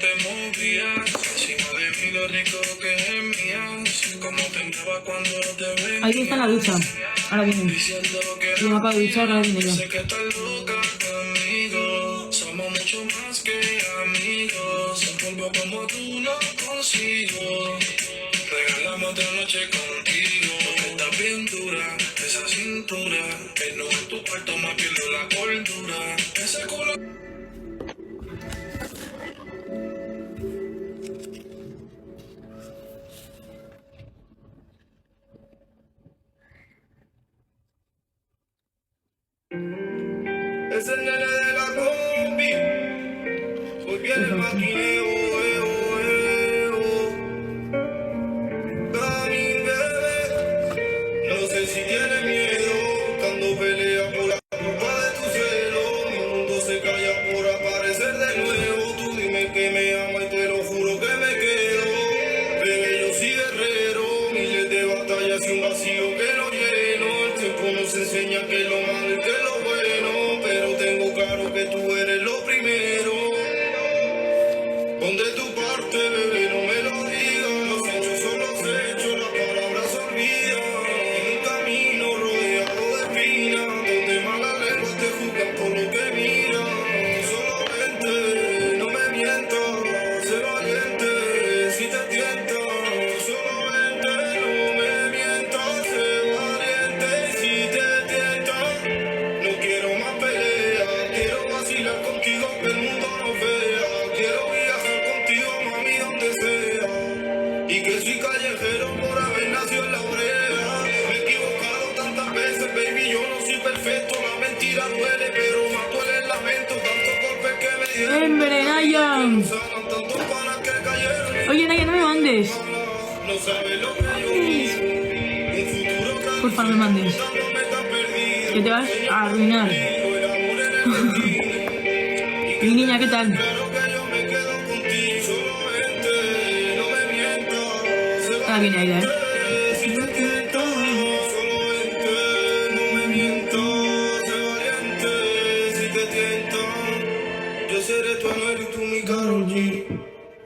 te movías, encima de mí lo rico que gemías, como te entraba cuando te veía. Ahí está en la ducha, ahora viene. Yo me acabo de duchar, ahora viene yo. Sé que estás loca conmigo, somos mucho más que amigos, un polvo como tú no consigo. Regálame otra noche contigo, porque estás bien dura, esa cintura, que no en tu cuarto más pierdo la cordura, ese culo. Es el nene de la combi, hoy viene el maquineo, Dami, bebé, no sé si tiene miedo, cuando pelea por la culpa de tu celo, mi mundo se calla por aparecer de nuevo, tú dime que me ama y te lo juro que me quedo, bebé yo soy guerrero, miles de batallas y un vacío que no lleno, el tiempo nos enseña que lo malo y que lo bueno, pero tengo claro que tú eres lo primero. Donde tu parte, bebé, no me lo digas. Los hechos son los hechos, las palabras se olvidan. En un camino rodeado de espinas, donde malas lenguas te juzgan por lo que miran. Solo vente, no me mientas, sé valiente si te tientas. Solo vente, no me mientas, sé valiente si te tientas. No quiero más peleas, quiero vacilar contigo que el mundo nos vea. Quiero viajar contigo, mami, donde sea. Y que soy callejero por haber nacido en la brea. Me he equivocado tantas veces, baby, yo no soy perfecto. La mentira duele, pero más duele el lamento. Tantos golpes que me dieron. ¡Hombre, Naya! Tantos panas que cayeron. Oye, Naya, no me mandes. No sabes lo que yo vi. Un futuro que Por favor, no me mandes. no me está perdido. Que te vas a arruinar. El amor en el destino. Mi niña, ¿qué tal? Claro que yo me quedo contigo, solo vente, no me mientas. Está bien, Aida, ¿eh? Si te tiento, solo vente, no me mientas. Sé valiente, si te tiento. Yo seré tu Anuel y tú mi Karol G.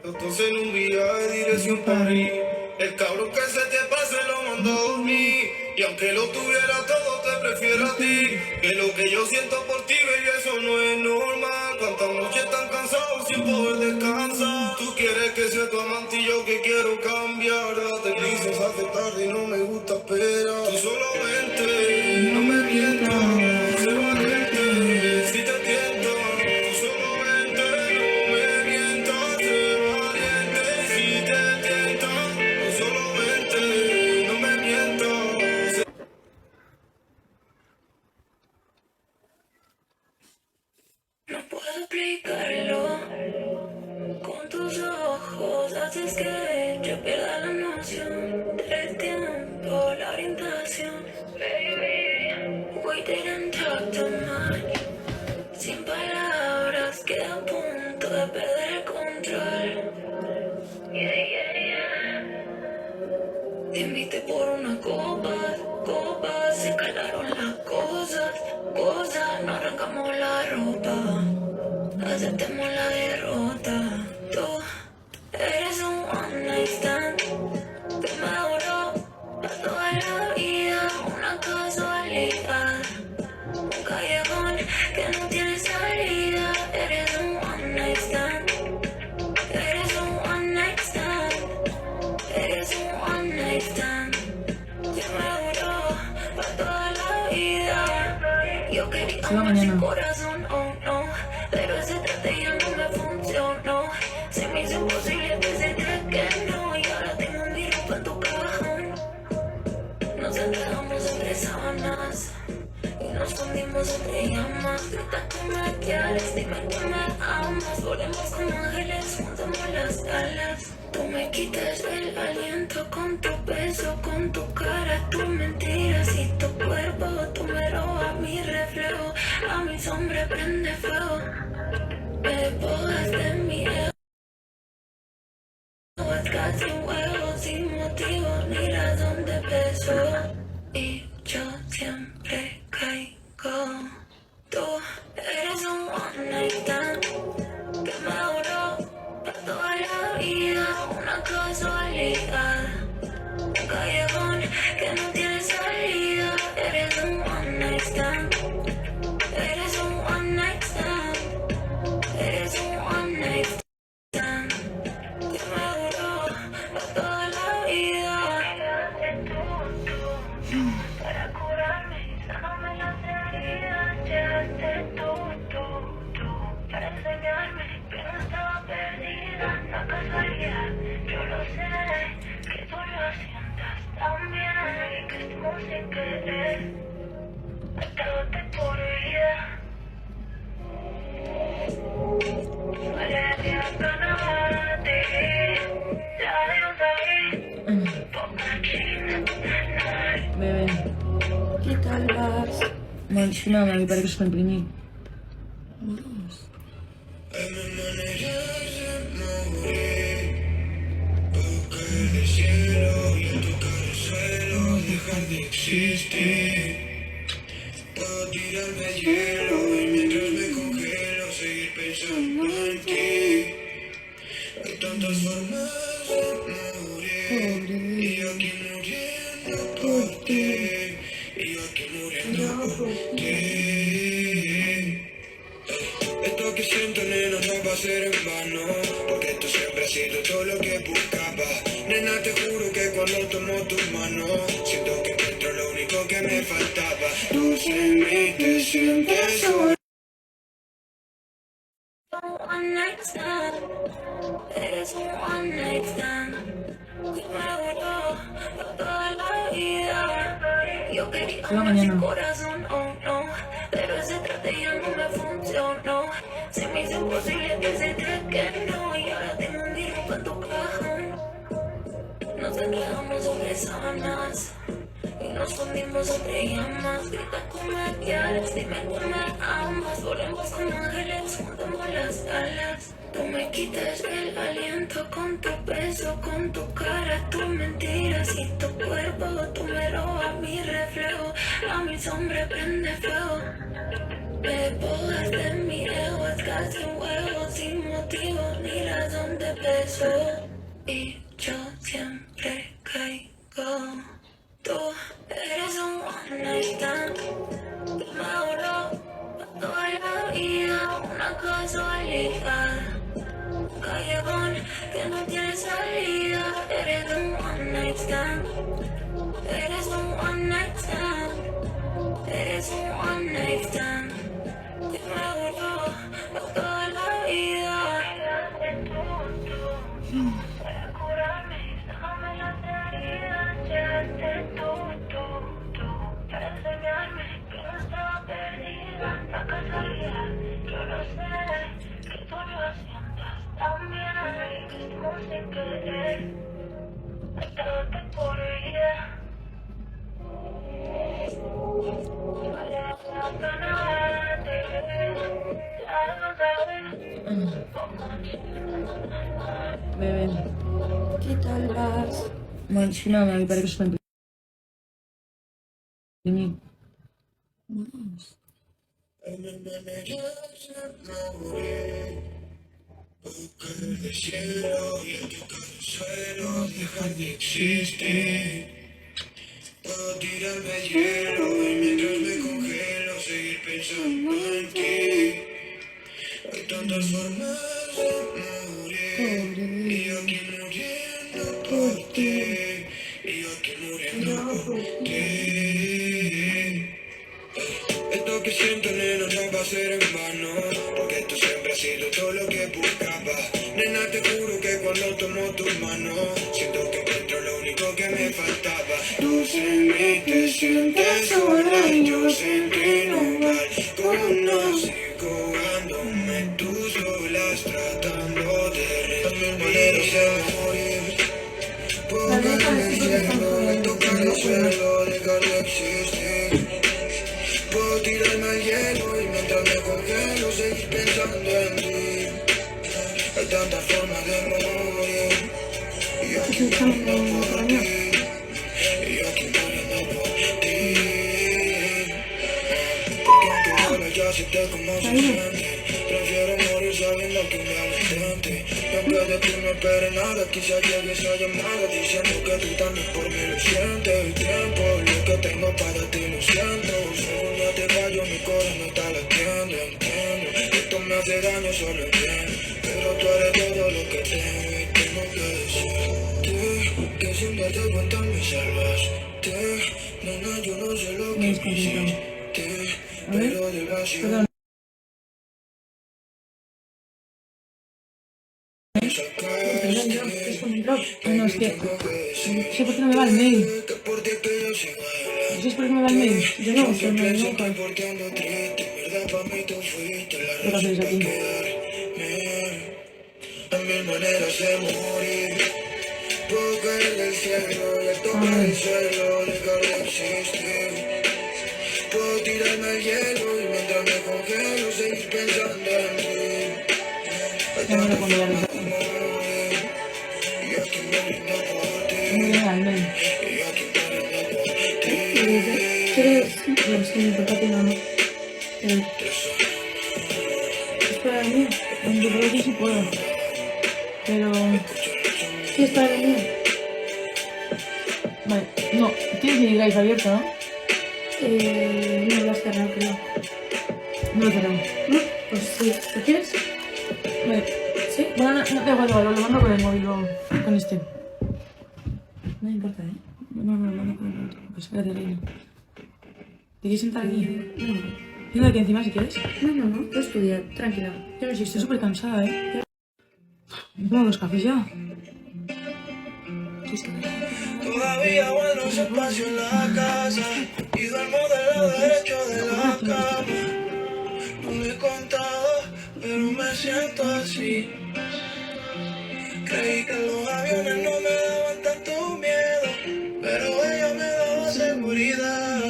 Entonces en un viaje dirección París. El cabrón que se te pase lo mando a dormir. Y aunque lo tuviera todo, te prefiero a ti. Que lo que yo siento por ti, baby, eso no es normal. Cuántas noches tan cansado sin poder descansar. Tú quieres que sea tu amante y yo que quiero cambiar. Date prisa, se hace tarde y no me gusta esperar. Tú solo vente, no me mientas. Sé valiente, si te tiento. Tú solo vente, no me mientas. Sé valiente, si te tiento. Tú solo vente, no me mientas. No puedo explicarlo. Con tus ojos haces que yo pierda la noción del tiempo, la orientación. Baby, we didn't talk too much. Sin palabras, queda a punto de perder el control. Yeah, yeah, yeah. Te invité por unas copas, se calaron las cosas, no arrancamos la ropa. Aceptemos la derrota. Tú eres un one night stand que me duró para toda la vida. Una casualidad, un callejón que no tiene salida. Eres un one night stand. Eres un one night stand. Eres un one night stand que me duró para toda la vida. Yo quería amar sin corazón, oh no. Pero esa estrategia no me funcionó. Se me hizo imposible decirte que no. Y ahora tengo mi ropa en tu cajón. Nos enredamos entre sábanas y nos escondimos entre llamas. Grita que me quieres, dime que me amas. Volemos como ángeles, juntamos las alas. Tú me quitas el aliento con tu beso, con tu cara, tus mentiras y tu cuerpo. Tú me robas mi reflejo, a mi sombra prende fuego. Me despojas de mi ego, es casi un juego sin motivo ni razón de peso. Y yo siempre caigo. Tú eres un one night stand que me duró casualidad. Un callejón que no tiene salida. Eres un one night stand. Eres un one night stand. Eres un one night stand. Que me duró toda la vida. Para curarme y sanarme las heridas. Llegaste tú. Para enseñarme que no estaba perdida. No casualidad, yo lo sé. Que tú lo sientas también. Y que estamos sin querer. Atándote por vida. Valeria Canavati. La diosa ahí. Poca china. Bebé. ¿Qué tal vas? Malísima, me parece que es comprimir. Hay mil maneras de morir. Tocar el cielo y al tocar el suelo dejar de existir. Puedo tirarme al hielo y mientras me congelo seguir pensando en ti. Hay tantas formas de morir y yo aquí muriendo por ti. Y yo aquí muriendo por ti. Esto que siento, nena, no va a ser en vano. Porque esto siempre ha sido todo lo que buscaba. Nena, te juro que cuando tomo tus manos siento que encuentro lo único que me faltaba. Tú sin mí te sientes sola. One night stand. Eres un one night stand. Que me duró toda la vida. Yo quería Hola, más mañana. sin corazón, oh no. Pero esa estrategia no me funcionó. Se me hizo imposible decirte que no. Y ahora tengo un disco en tu cajón. Nos enredamos sobre sábanas y nos fundimos sobre llamas. Grita comediales, dime cuál me amas. Volemos como ángeles, juntamos las alas. Tú me quitas el aliento con tu beso, con tu cara, tus mentiras y tu cuerpo. Tú me robas mi reflejo, a mi sombra prende fuego. Me despojas de mi ego, es casi un juego sin motivo ni razón de peso. Y yo siempre caigo. Tú eres un one night stand que me duró toda la vida. Una casualidad. Un callejón que no tiene salida. Eres un one night stand. Eres un one night stand. Eres un one night stand que me duró toda la vida. Para curarme y sanarme las heridas. Llegaste tú. Para enseñarme que no estaba perdida. La casualidad, yo lo sé. Que tú lo sientas también. Y que estamos sin querer. Atándote por vida. Valeria Canavati. La diosa ahí. Bebé. ¿Qué tal vas? Malísima, me parece que es comprimir. Hay mil maneras de morir. Tocar el cielo y al tocar el suelo dejar de existir. Puedo tirarme al hielo y mientras me congelo seguir pensando en ti. Hay tantas formas de morir y yo aquí muriendo por ti. Y yo aquí muriendo por ti. Esto que siento, nena, no va a ser en vano. Porque esto siempre ha sido todo lo que buscaba. Nena, te juro que cuando tomo tus manos siento que encuentro lo único que me faltaba. Tú sin mí te sientes sola y yo sin ti no valgo nada. Sigo jugándome tú solas tratando de responder. Morir. Puedo caerme al cielo, tocar el suelo, dejar de existir. Puedo tirarme al hielo y mientras me congelo seguir pensando en ti. Hay tantas formas de morir y yo aquí muriendo por ti. Y yo aquí muriendo por ti. Porque aunque duele ya sé como se siente. Prefiero morir sabiendo que me ausente. Y aunque de ti no espere nada, quizás llegue esa llamada diciendo que tú también por mí lo sientes. El tiempo, lo que tengo para ti lo siento. Si algún día te fallo, mi corazón no está latiendo. Entiendo, esto me hace daño, solo entiendo. Pero tú eres todo lo que tengo y tengo que decirte que sin darte cuenta me salvaste. Nena, yo no sé lo que hiciste, pero del vacío Perdón. me sacaste. Es un drop. No, es que Tengo que decir no sé por qué no me va el mail. que por ti que yo sigo adelante. No sé por qué no me va el mail. Yo no, Yo no, pienso no, que por ti ando triste, en verdad pa' mí tú fuiste la ¿qué razón haces pa' aquí? quedarme. Hay mil maneras de morir, puedo caer del cielo y tocar el suelo, dejar de existir. Puedo tirarme al hielo y mientras me congelo seguir pensando en ti. Hay Ya no tanto respondo ya fuego no. como morir, y aquí me brindo por ti, No me llega el mail. y aquí me brindo por Y ti. dice, ¿quieres? Bueno, es que me importa que no. ¿Es para el mío? Yo creo que sí puedo. Pero... Sí, es para el mío. Vale, no, tienes mi drive abierto, ¿no? No lo has cerrado, creo. No lo cerramos. ¿No? Pues sí. ¿Lo quieres? Vale. Sí. Bueno, no, da igual, lo mando con el móvil, luego, con este. No me importa, ¿eh? No, lo mando con el móvil. Pues espérate, Reina. ¿Te quieres sentar aquí? No. Siéntate aquí encima si quieres. No. Tú estudia, tranquila. Yo no Estoy existo. súper cansada, ¿eh? ¿Me he tomado 2 cafés ya? Sí, es que... Todavía guardo ese espacio en la casa y duermo del lado derecho de la cama. No lo he contado, pero me siento así. Creí que los aviones no me daban tanto miedo, pero ella me daba seguridad.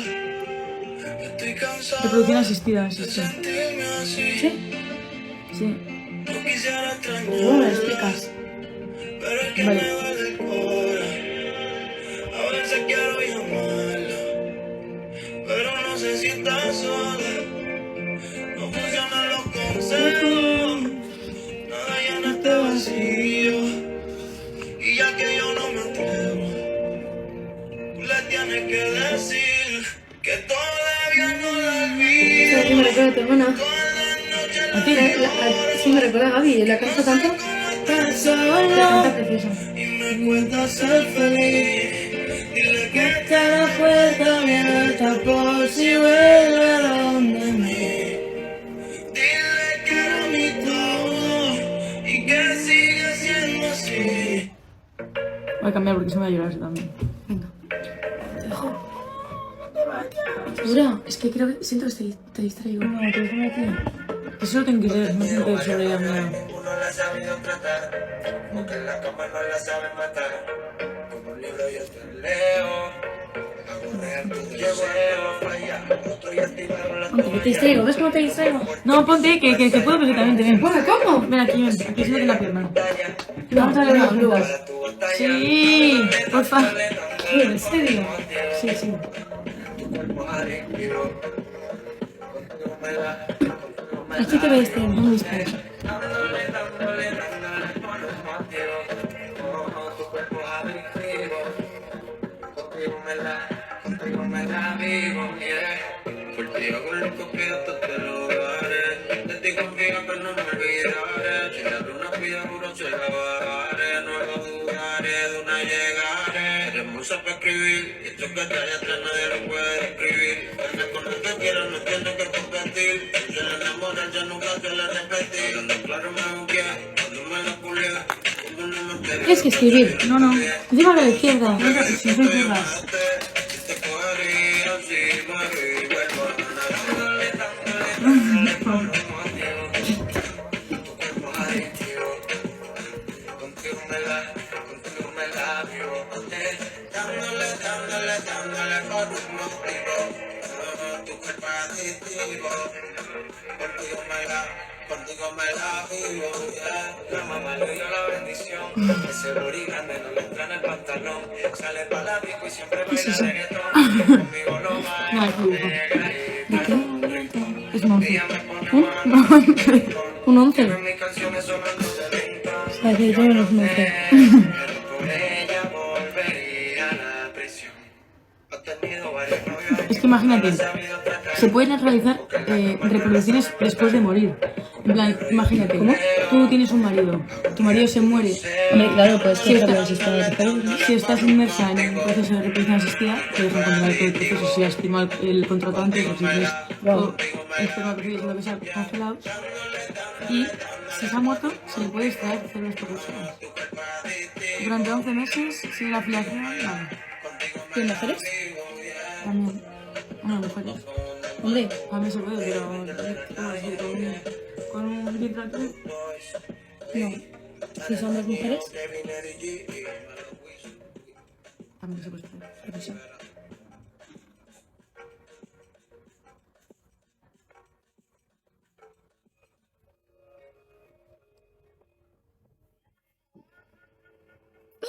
Estoy cansado Reproducción asistida, de sí. sentirme así. ¿Sí? Sí. No quisiera ¿Cómo me lo extrañarla, explicas? pero es que Vale. me duele el cora. A veces quiero llamarla, pero no sé si está sola. No funcionan los consejos, nada llena este vacío. Y ya que yo no me atrevo, tú le tienes que decir que todavía no la ¿Sabes qué olvido. me recuerda a tu hermana? Todas las noches ¿A ti? Sí, me recuerda a Gaby. La canta tanto. tan La sola canta preciosa. y me cuesta ser feliz. Dile que está la puerta abierta por si vuelve a donde mí. Dile que era mi todo y que sigue siendo así. Voy a cambiar porque se me va a llorar eso también. Venga. Te dejo. ¿Segura? Es que creo que siento que te distraigo. No, te déjame aquí. Que solo tengo que leer, no tengo que ir sobre ella mía. Ninguno la ha sabido tratar, porque en la cama no la saben matar. Como un libro yo te leo. Aunque te distraigo. ¿Ves cómo te distraigo? No, ponte, que puedo perfectamente, ven. Bueno, ¿cómo? Ven aquí, ven, aquí siéntate en la pierna. No, Vamos a leer no, las no. juntas. Sí, por favor. ¿En serio? Sí. Aquí te ves, no me dispares. Contigo me la vivo, yeah. Por ti hago lo que pido, te lo daré. De ti confío que no me olvidaré. Si la luna pide juro se la bajaré. No lo dudaré, de una llegaré. Eres musa para escribir, y esto que está allá atrás nadie lo puede describir. Ganas con lo que quieras, no tienes que competir. Si se le enamora, ya nunca se le repetí. Hablando claro me busqué, cuando me la culé. Tienes que escribir. No. Encima a la izquierda. Si no soy izquierda. Dándole por un motivo, tu cuerpo adictivo. Contigo me la vivo, yeah. La mamá le dio la bendición. Ese booty grande no le entra en el pantalón. Sale para la disco y siempre baila reggaetón. Conmigo lo No, baila, es muy negra y ¿De qué? Es monstruo. ella me pone mala. Un 11. Mis canciones sonando de lenta. O sea, que yo menos un 11. Pero por ella volvería a la prisión. Ha tenido varios novios. Es que imagínate, se pueden realizar reproducciones después de morir. En plan, imagínate, tú tienes un marido, tu marido se muere. Hombre, claro, puedes Si, cogerlo está- del sistema de reproducción. si estás inmersa en un proceso de reproducción asistida, puedes encontrar todo el proceso si has firmado el contrato antes o si tienes o espermatozoides o lo que sea congelados. Y si se ha muerto, se le puede extraer células precursores. Durante 11 meses, sin la afiliación, nada. ¿Qué mujeres? También. Bueno, mujeres. Hombre, A mí se puede, pero ¿cómo decir? Con un vibrato. no. Si son dos mujeres, También se puede hacer. pero sí.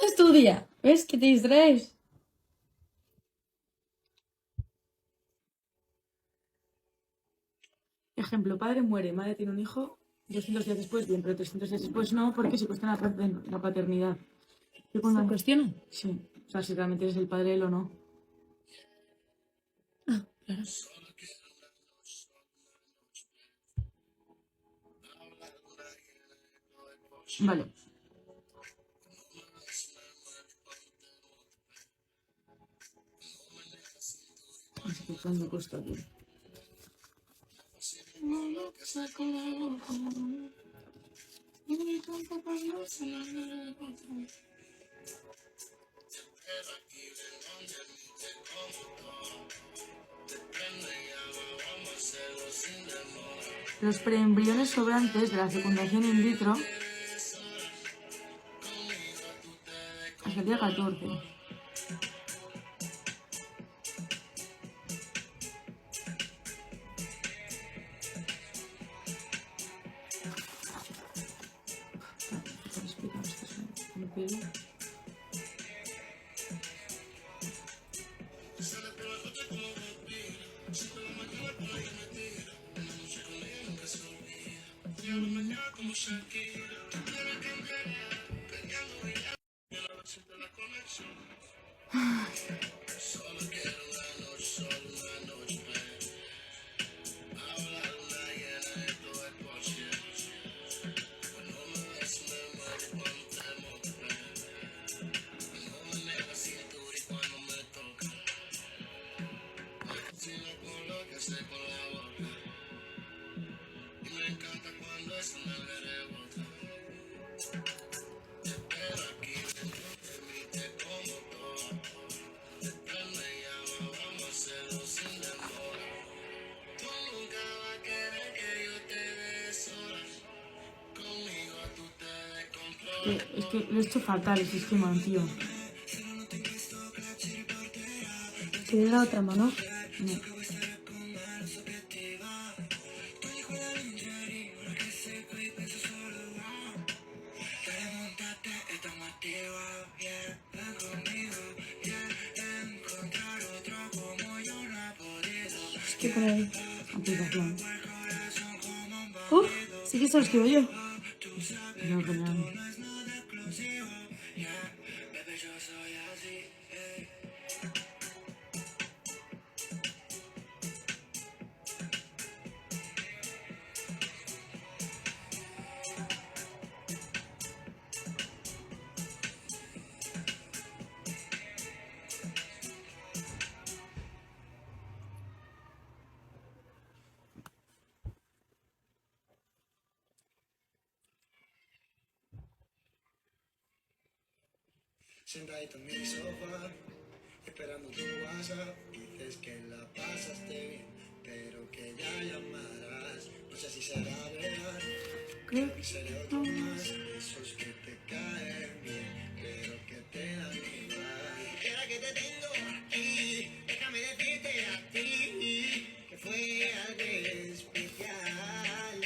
Estudia. ¿Ves que te distraes? Ejemplo, padre muere, madre tiene un hijo, 200 días después, bien, pero 300 días después no, porque se cuestiona la paternidad. ¿Qué ¿Se cuestiona? Sí, o sea, si realmente eres el padre de él o no. Ah, claro. Vale. Así que cuando cuesta aquí. Los preembriones sobrantes de la fecundación in vitro hasta el día 14. Es que lo he hecho fatal el sistema, tío. Que de la otra mano. No. ¿Qué por ahí? Aplicación. Sí que se lo escribo yo. No, genial. Sentadito en mi sofá, esperando tu WhatsApp. Dices que la pasaste bien, pero que ya llamarás. No sé si será verdad, Creo que seré otro más. Esos que te caen bien, pero que te dan igual. Era que te tengo aquí, déjame decirte a ti que fue algo especial.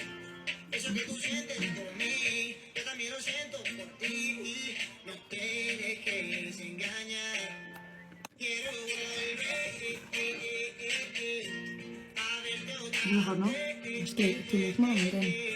Eso que tú sientes por mí, yo también lo siento por ti. No te dejes engañar. Quiero volver a verte otra que mejor, ¿no? Es que tú mismo no me entiendes.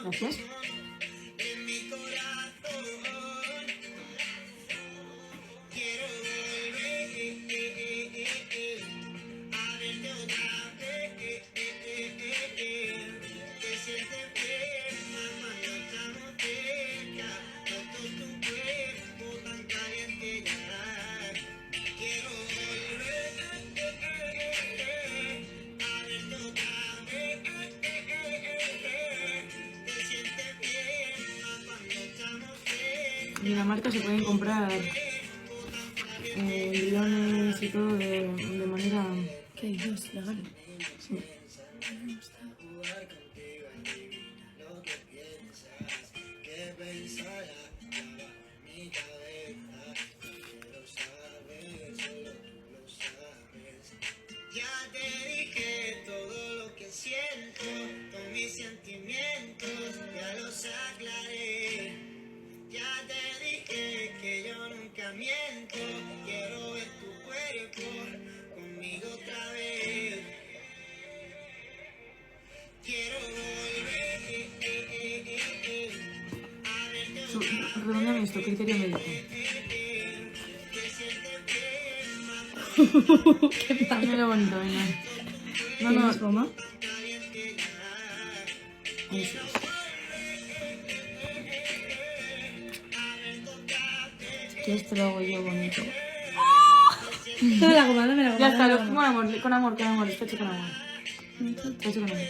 Gracias. En Dinamarca se pueden comprar embriones y todo de manera... ¿Qué dices? Legal. Sí. Ya te dije todo lo que siento, todos mis sentimientos, ya los aclaré. Ya te dije que yo nunca miento, quiero ver tu cuerpo conmigo otra vez. Quiero volver a verte Redondeame esto, criterio médico. Mira bonito, venga. No, no, ¿Es broma? eso es. Que esto lo hago yo bonito. Dame la goma, dame la goma. Ya está, dame la con goma. amor, con amor, con amor, está hecho con amor. Está hecho con amor.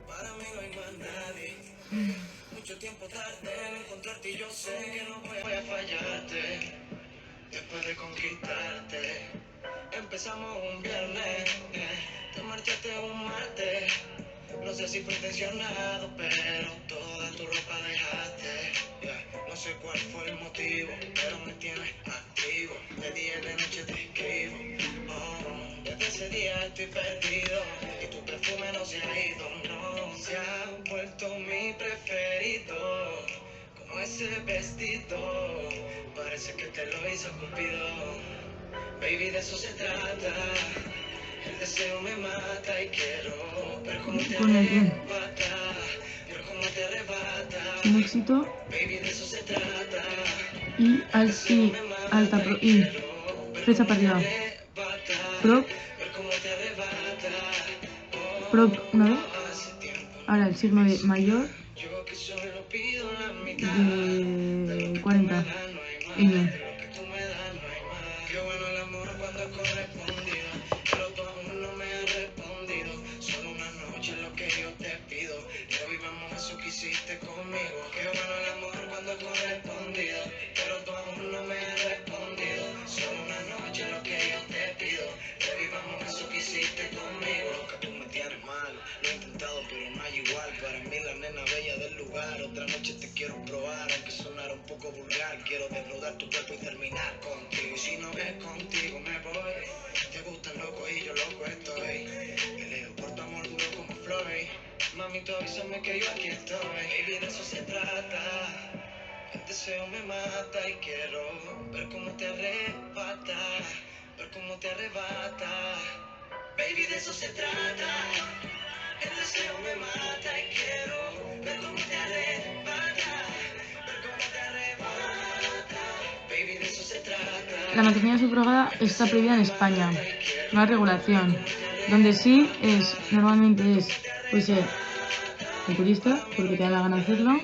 Para mí no hay más nadie. Mucho tiempo tarde en encontrarte y yo sé que no voy a fallarte. Después de conquistarte, empezamos un viernes, te marchaste un martes. No sé si fue intencionado, pero toda tu ropa dejaste. No sé cuál fue el motivo, pero me tienes activo. De día y de noche te escribo. Oh, desde ese día estoy perdido y tu perfume no se ha ido. No se ha vuelto mi preferido. Como ese vestido, parece que te lo hizo Cupido. Baby, de eso se trata. El deseo me mata y quiero ver cómo te Pone bien. arrebata, ver cómo te arrebata. Sin éxito Baby, de eso se trata. y alta pro y flecha para arriba. Prop, Ver cómo te arrebata. prop 9. Hace tiempo Ahora el signo de mayor yo que solo pido la mitad. de 40. No hay más, Y de lo que tú me das no hay más. Qué bueno el amor cuando es correspondido, pero tú aún no me has respondido. Solo una noche es lo que yo te pido, revivamos eso que hiciste conmigo. Qué bueno el amor cuando es correspondido, pero tú aún no me has respondido. Solo una noche es lo que yo te pido, revivamos eso que hiciste conmigo. Loca, tú me tienes mal, lo he intentado pero no hay igual. Para mí la nena bella del lugar, otra noche te quiero probar, aunque sonara un poco vulgar. Quiero desnudar tu cuerpo y terminar contigo. Y si no es contigo me voy, te gustan loco y yo loco estoy. Peleo por tu amor duro como Floyd. Mami, tú avísame que yo aquí estoy. Baby, de eso se trata. El deseo me mata y quiero ver cómo te arrebata, ver cómo te arrebata. Baby, de eso se trata. El deseo me mata y quiero ver cómo te arrebata, ver cómo te arrebata. Baby, de eso se trata. La maternidad subrogada está prohibida en España. No hay regulación. Donde sí es, normalmente es, puede ser de turista, porque te da la gana hacerlo.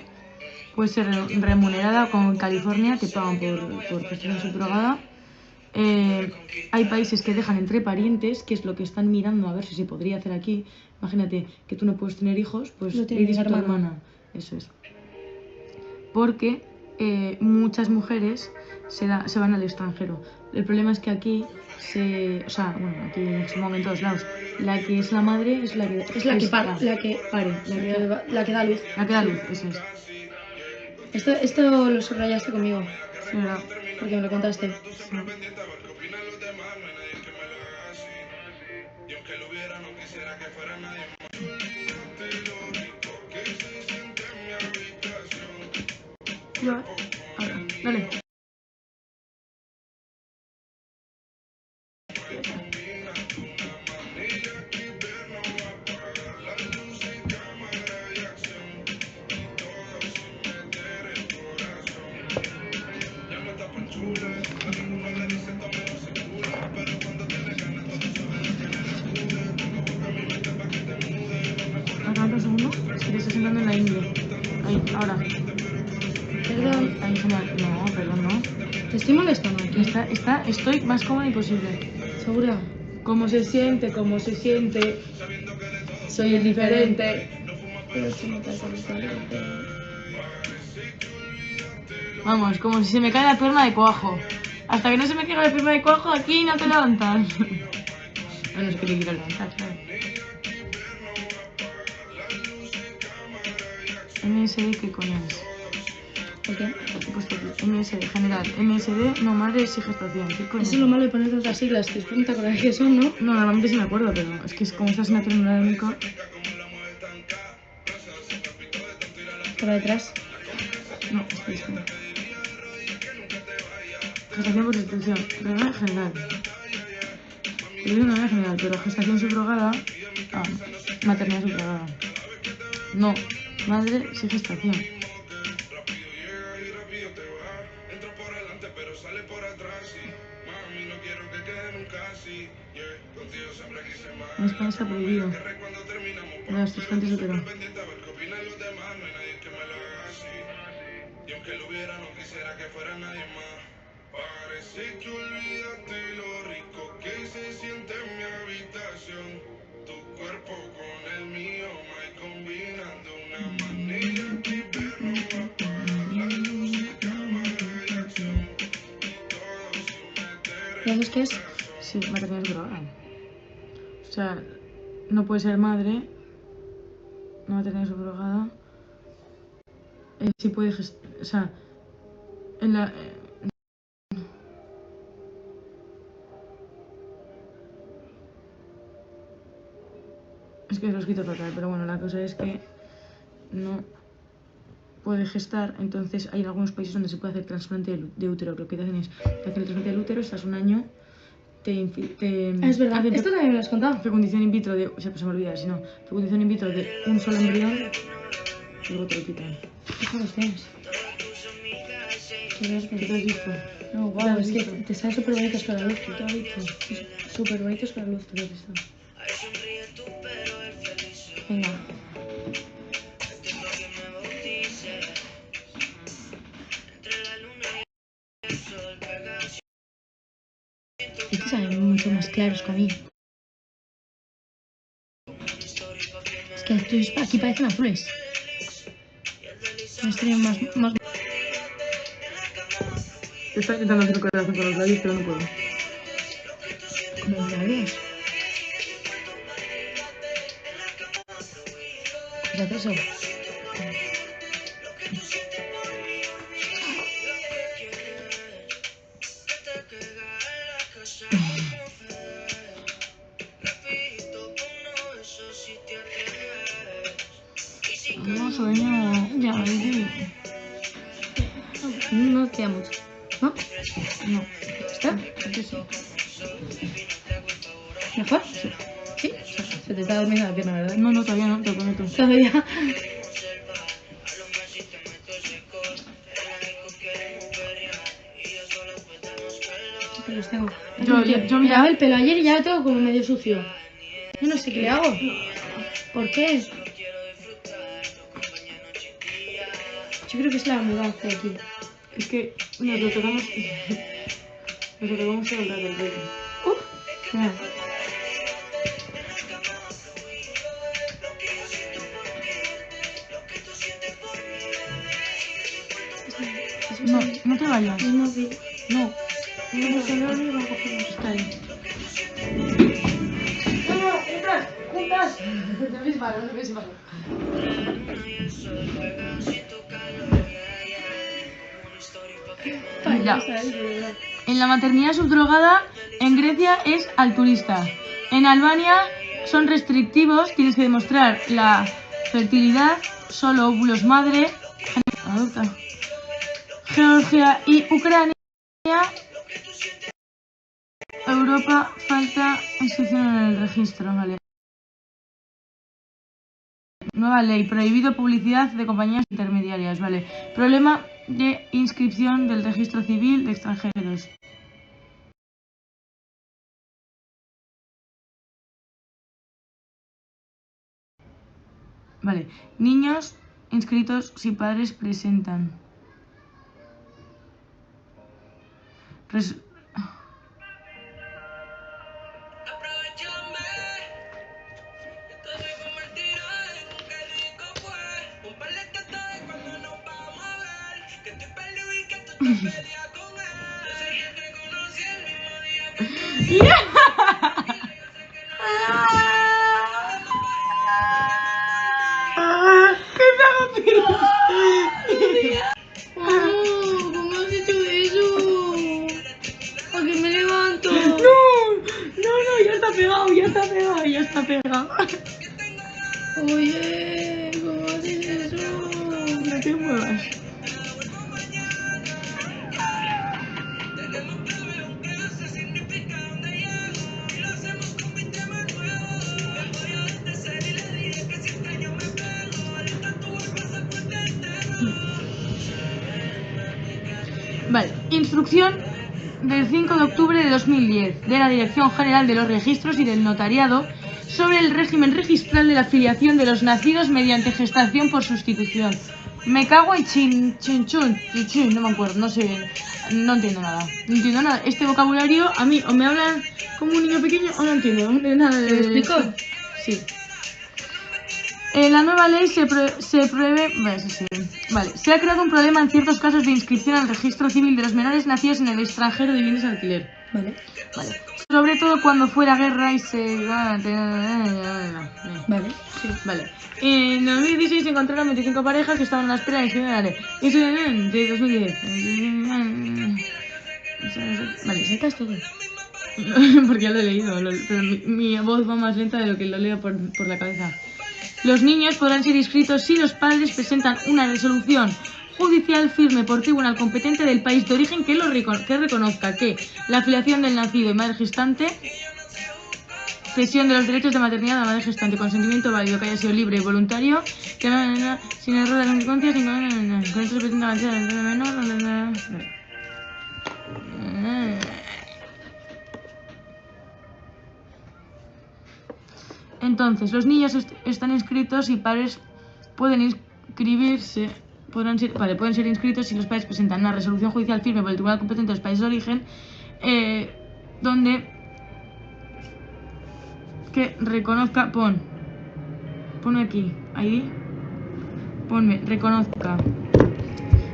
Puede ser remunerada, como en California, te pagan por gestación subrogada. Hay países que dejan entre parientes, que es lo que están mirando a ver si se podría hacer aquí. Imagínate que tú no puedes tener hijos, pues Lo le tiene dices mi a tu hermana. hermana. Eso es. Porque muchas mujeres se van al extranjero. El problema es que aquí o sea, bueno, aquí supongo que en todos lados, la que es la madre es la que Es la que pare, la que pare, da luz. la que da luz, eso es. Esto lo subrayaste conmigo, Sí, ¿verdad? porque me lo contaste. pendiente a ver qué opinan los demás, no hay nadie que me lo haga así. Y aunque lo hubiera, no quisiera que fuera nadie más. Olvídate lo rico que se siente en mi habitación. Ya. Ahora, dale. Aguanta un segundo. Es que te estoy sentando en la ingle. Ahí, ahora. Perdón, Ahí, genial. No, perdón, no. ¿te estoy molestando aquí? Estoy más cómoda imposible. ¿Segura? ¿Cómo se siente? ¿Cómo se siente? Soy el diferente. Pero si no te has avisado. Vamos, como si se me cae la pierna de cuajo. Hasta que no se me caiga la pierna de cuajo, aquí no te levantas. A no ser que te quiera levantar, claro. MSD, ¿qué coño es? ¿Por qué? He puesto aquí, MSD, general. MSD, no madre, sí gestación. ¿Qué coño? Eso es lo malo de poner tantas siglas, que después no te acuerdas qué son, ¿no? No, normalmente sí me acuerdo, pero es que es como esta asignatura no era única. Por detrás. No, espera. Gestación por institución. Regla general. Yo digo una general, pero gestación subrogada. Ah, maternidad subrogada. No, madre sí gestación. En España está prohibido. Las gestantes útero. Y aunque lo hubiera, no quisiera que fuera nadie más. Parece que olvidaste lo rico que se siente en mi habitación. Tu cuerpo con el mío, me combinan de una manera que ver no va a apagar la luz y cámara de acción. Y todo sin meter ¿Y eso qué es? Sí, maternidad subrogada. O sea, no puede ser madre. No maternidad subrogada. Sí puede o sea, en la... es que lo he escrito fatal, pero bueno, la cosa es que no puede gestar, entonces hay algunos países donde se puede hacer trasplante de útero. Lo que te hacen es, te hacen el trasplante del útero, estás un año, Es verdad, hacen esto también me lo has contado. fecundación in vitro de... O sea, pues se me olvida, si no. Fecundación in vitro de un solo embrión y luego te lo quitan. ¿Cómo los tienes? ¿Qué te has visto? No, guau, es que te salen súper bonitos con la luz. ¿Qué te has visto? Súper bonitos con la luz, te lo he visto. Venga. Es que salen mucho más claros que a mí. Es que estos aquí parecen azules. Estos tienen más... Estoy intentando hacer un corazón con los labios, pero no puedo. Como labios. ¿Qué haces eso? No, sueño. Ya, No queda mucho. ¿No? no. ¿Está? Antes sí. ¿Mejor? Sí. Se te está durmiendo la pierna, ¿verdad? No, no, todavía no, te lo prometo. Todavía. ¿Qué los tengo? Yo me lavo el pelo ayer y ya lo tengo como medio sucio. Yo no sé qué le hago. ¿Por qué? Yo creo que es la mudanza de aquí. Es que nos lo tocamos. Nos lo tocamos todo el rato el pelo. Mira. No, no te vayas. Es móvil. No. No, se me olvidó cogerlo. Está ahí. ¡No, juntas! ¡Juntas! No se ves malo. Ya. En la maternidad subdrogada, en Grecia es altruista. En Albania son restrictivos, tienes que demostrar la fertilidad, solo óvulos madre. Adopta. Georgia y Ucrania. Europa, falta inscripción en el registro, vale. Nueva ley, prohibido publicidad de compañías intermediarias, vale. Problema de inscripción del registro civil de extranjeros. Vale, niños inscritos si padres presentan. ¿Cómo has hecho eso? ¿A qué me levanto? No, ya está pegado. Oye, ¿cómo haces eso? No te muevas. Vale, instrucción del 5 de octubre de 2010 de la Dirección General de los Registros y del Notariado sobre el régimen registral de la filiación de los nacidos mediante gestación por sustitución. Me cago en chin, no me acuerdo, no sé, no entiendo nada. Este vocabulario a mí o me hablan como un niño pequeño o no entiendo nada de... ¿Te lo explico? Sí. La nueva ley se prohíbe... Vale, se ha creado un problema en ciertos casos de inscripción al registro civil de los menores nacidos en el extranjero de bienes de alquiler. Vale. Sobre todo cuando fuera guerra y se... Vale, sí. Vale. En 2016 se encontraron 25 parejas que estaban a la espera de inscripción de la ley. Eso de 2010. Vale, sacas todo. Porque ya lo he leído, pero mi voz va más lenta de lo que lo leo por la cabeza. Los niños podrán ser inscritos si los padres presentan una resolución judicial firme por tribunal competente del país de origen que reconozca que la filiación del nacido y madre gestante, cesión de los derechos de maternidad a la madre gestante, consentimiento válido, que haya sido libre y voluntario, que sin error de consecuencia, con esto se pretende avanzar en el menor. Entonces, los niños están inscritos y padres pueden inscribirse, pueden ser inscritos si los padres presentan una resolución judicial firme por el tribunal competente de los países de origen, donde que reconozca, ponme aquí, ahí, ponme, reconozca.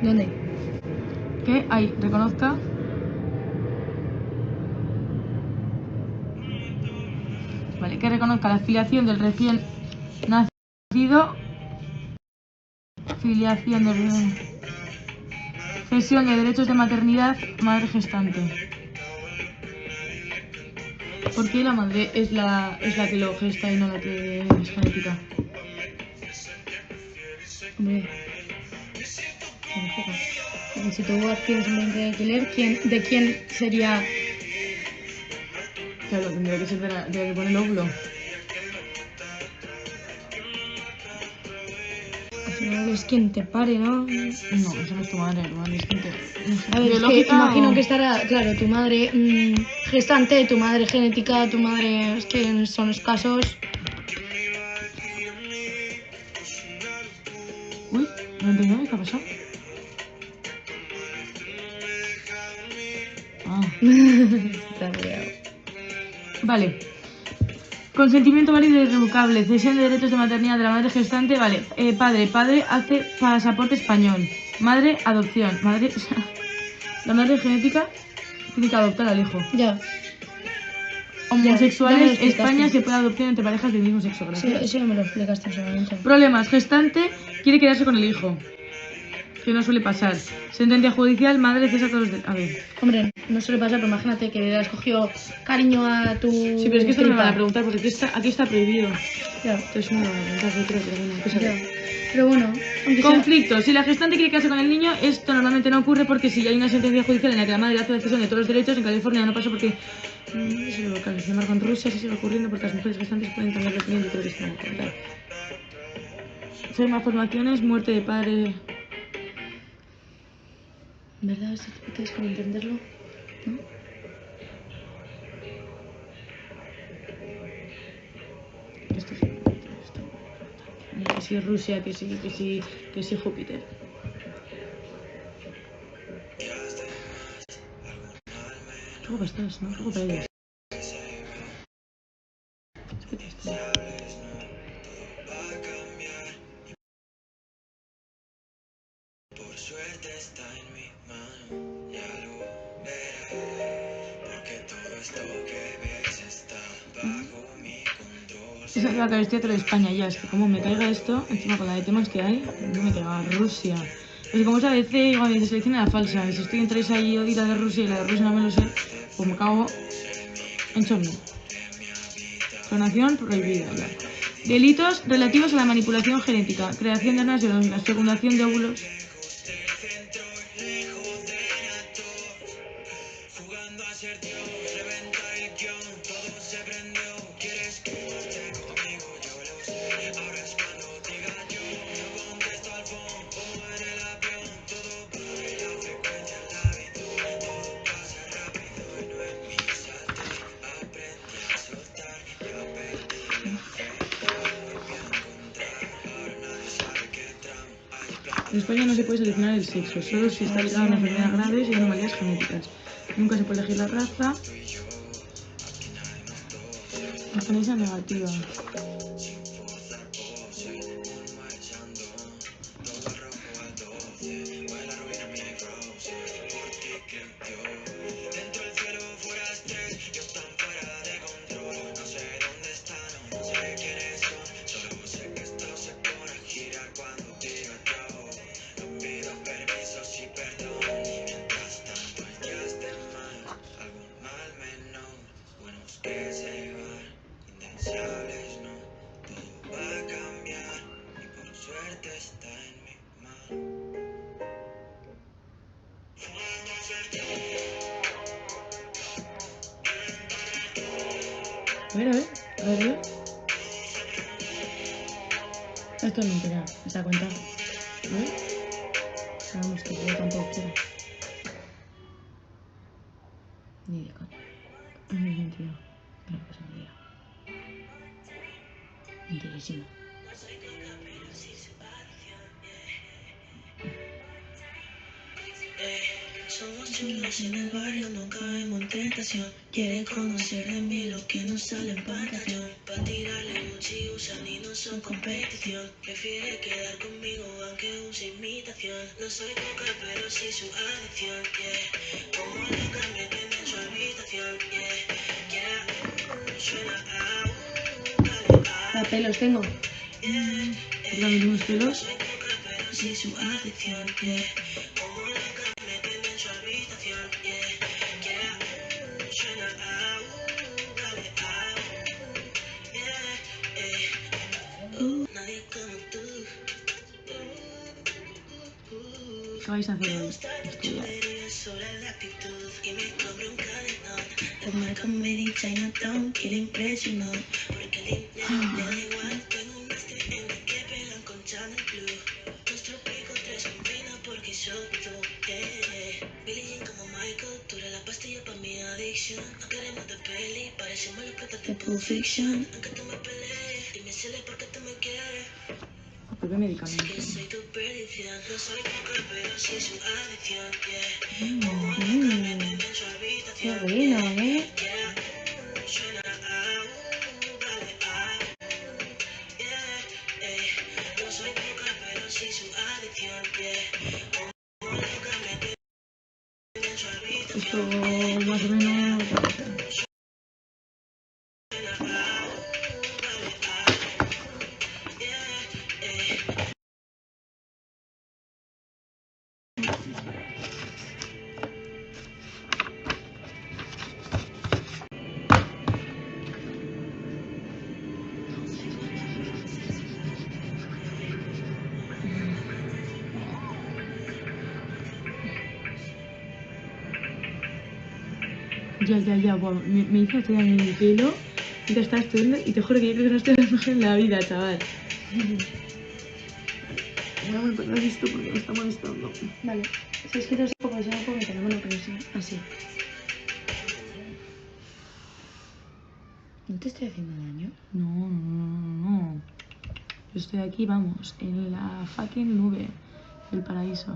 ¿Dónde? Que ahí, reconozca. Vale, que reconozca la filiación del recién nacido, filiación del cesión de derechos de maternidad, madre gestante. ¿Por qué la madre es la que lo gesta y no la que es genética? Hombre. Y si tú tienes un vientre de alquiler, ¿de quién sería? Claro, tendría que ser de la que pone el óvulo. Al final es quien te pare, ¿no? No, eso no es tu madre, es quien te... A ver, es que imagino que estará, claro, tu madre gestante, tu madre genética, tu madre... Es que son los casos... Uy, no entiendo qué ha pasado. Está liado. Vale. Consentimiento válido e irrevocable. Cesión de derechos de maternidad de la madre gestante. Vale. Padre hace pasaporte español. Madre, adopción. La madre genética tiene que adoptar al hijo. Ya. Homosexuales, Ya me lo explicaste. España se puede adoptar entre parejas del mismo sexo. Sí, Gracias. eso ya me lo explicaste en su momento. Problemas. Gestante quiere quedarse con el hijo. Que no suele pasar. Sentencia judicial, madre cesa todos los... A ver. Hombre, no suele pasar, pero imagínate que le has cogido cariño a tu. Sí, pero es que esto no me tripa. van a preguntar porque aquí está prohibido. Ya, Entonces no me van a preguntar, yo creo que bueno, hay que saber. ya. Pero bueno, aunque sea. Conflicto. Si la gestante quiere casarse con el niño, esto normalmente no ocurre porque si ya hay una sentencia judicial en la que la madre hace la cesión de todos los derechos, en California no pasa porque... eso es local. Sin embargo, en Rusia sí sigue ocurriendo porque las mujeres gestantes pueden cambiar de opinión. Yo creo que esto no va a contar. Malformaciones, muerte de padre... ¿Verdad? Si te quieres como entenderlo, ¿no? Esto sí. Que sí Rusia, que sí Júpiter. Luego para estás, ¿no? Luego para ellos. Por suerte está en mi mano, ya lo verás, porque todo esto que ves está bajo mi control. Esa es la carestía de España ya, es que como me caiga esto, encima con la de temas que hay, no me caiga Rusia. Pues como es ABC, igual se selecciona la falsa, y si estoy entre esa y la de Rusia y la de Rusia no me lo sé, pues me cago en chorno. Clonación prohibida ya. Delitos relativos a la manipulación genética, creación de armas biológicas, fecundación de óvulos. Jugando a ser Dios, reventa el guión, todo se prendió. ¿Quieres quedarte conmigo? Yo lo sé. Ahora es cuando diga yo, no contesto al phone, como en el avión. Todo baja y la frecuencia en la vida, todo pasa rápido y no en mi salto. Aprendí a soltar, ya perdí la fe, la volví a encontrar. Ahora nadie sabe qué tramo hay. En España no se puede seleccionar el sexo, solo si está ligado a una enfermedad grave y anomalías genéticas. Nunca se puede elegir la raza. Experiencia negativa. Dentro del cielo fuera estrés, yo tan fuera de control. No sé dónde están, no sé quiénes son. Solo sé que esto se pone a girar cuando digo yo. No pido permisos y perdón. Mientras tanto hay días de más, algún mal menor. Buenos que se van, indeseables no. Todo va a cambiar y por suerte está en mi mano. A ver, radio. Esto es mentira, ¿se da cuenta? ¿Vale? Sabemos que yo tampoco quiero. Ni de coña. Es mentira. Creo que es mentira. Mentirísimo. Somos chulos en el barrio, no caemos en tentación. Quiere conocer de mí lo que no sale en pantalla. Pa' tirarle Gucci usan y no son competición. Prefiere quedar conmigo aunque use imitación. No soy coca pero sí su adicción, yeah. Como loca me tiene en su habitación, yeah. Suena A pelos tengo. ¿La mismos pelos? soy coca pero sí su adicción, yeah. Como loca me tiene en su habitación, yeah. Suena dale, yeah, nadie como tú. ¿Qué vais a hacer hoy? Estudiar. Sobre la actitud y me compré un cadenón. La marca Made in Chinatown que le impresionó. Porque el dinero le da igual. Tengo un máster en el que pegan con Channel Blue. Nuestro pico 3 combina porque soy tú, yeah. Billie Jean como Michael, tú eres la pastilla pa' mi adicción. No queremos de peli, parecemos los protas de Pulp Fiction. Aunque tú me pelees, dime si es porque tú me quieres. ¿Por qué medicamento? Que soy tu perdición, no soy coca pero sí su adicción, yeah. Como loca me tiene en su Qué habitación, bueno, yeah. Suena dale, yeah. No soy coca pero sí su adicción, yeah. Como loca me tiene en su Esto habitación, más o menos... yo qué sé. Ya, bueno, me hizo todo en el pelo mientras estaba estudiando y te juro que yo creo que no estoy mejor en la vida, chaval. No me pongas esto porque me está molestando. Vale. Si es que no sé cómo se llama, puedo meter la mano, pero sí, así. ¿No te estoy haciendo daño? No. Yo estoy aquí, vamos, en la fucking nube del paraíso.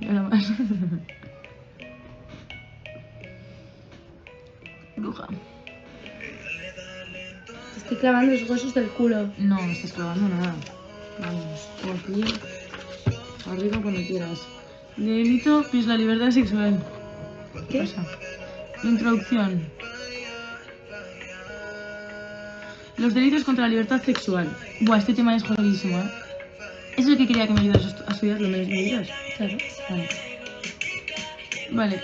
Y ahora más. Bruja. Te estoy clavando los huesos del culo. No, no estás clavando nada. Vamos, tú aquí. Arriba cuando quieras. Delito, pues la libertad sexual. ¿Qué? Pasa. Introducción. Los delitos contra la libertad sexual. Buah, este tema es jodidísimo, ¿eh? Eso es lo que quería que me ayudaras a estudiarlo, ¿me ayudas? Claro. Vale.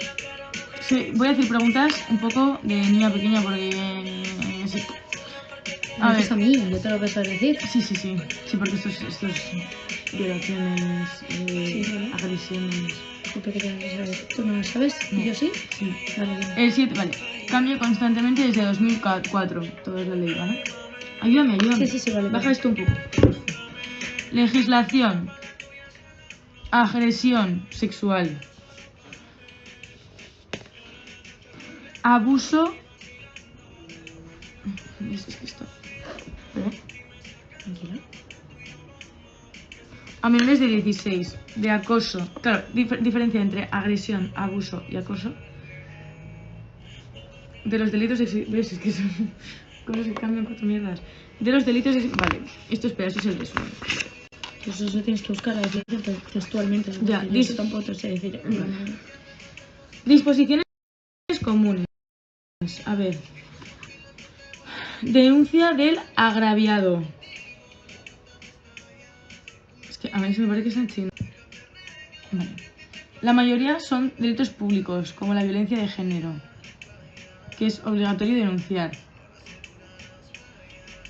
Sí, voy a hacer preguntas un poco de niña pequeña porque... sí. A ver. A mí, yo te lo voy a decir. Sí, porque estos violaciones, Sí, agresiones... ¿Tú no lo sabes? No. ¿Y yo sí? Sí. Vale, bien. El 7, vale. Cambia constantemente desde 2004. Todo es la ley, ¿vale? Ayúdame. Sí, vale. Baja esto un poco. Legislación. Agresión sexual. Abuso. Es que esto. ¿Perdón? Tranquila. A menores de 16. De acoso. Claro, diferencia entre agresión, abuso y acoso. De los delitos ¿ves? Es que son cosas que cambian 4 mierdas. De los delitos vale, esto espera, esto es el resumen. Pues eso tienes que buscar la definición textualmente. Ya, yo tampoco te sé decir. Disposiciones comunes. A ver. Denuncia del agraviado. Es que a mí se me parece que es en chino. Vale. La mayoría son delitos públicos, como la violencia de género, que es obligatorio denunciar.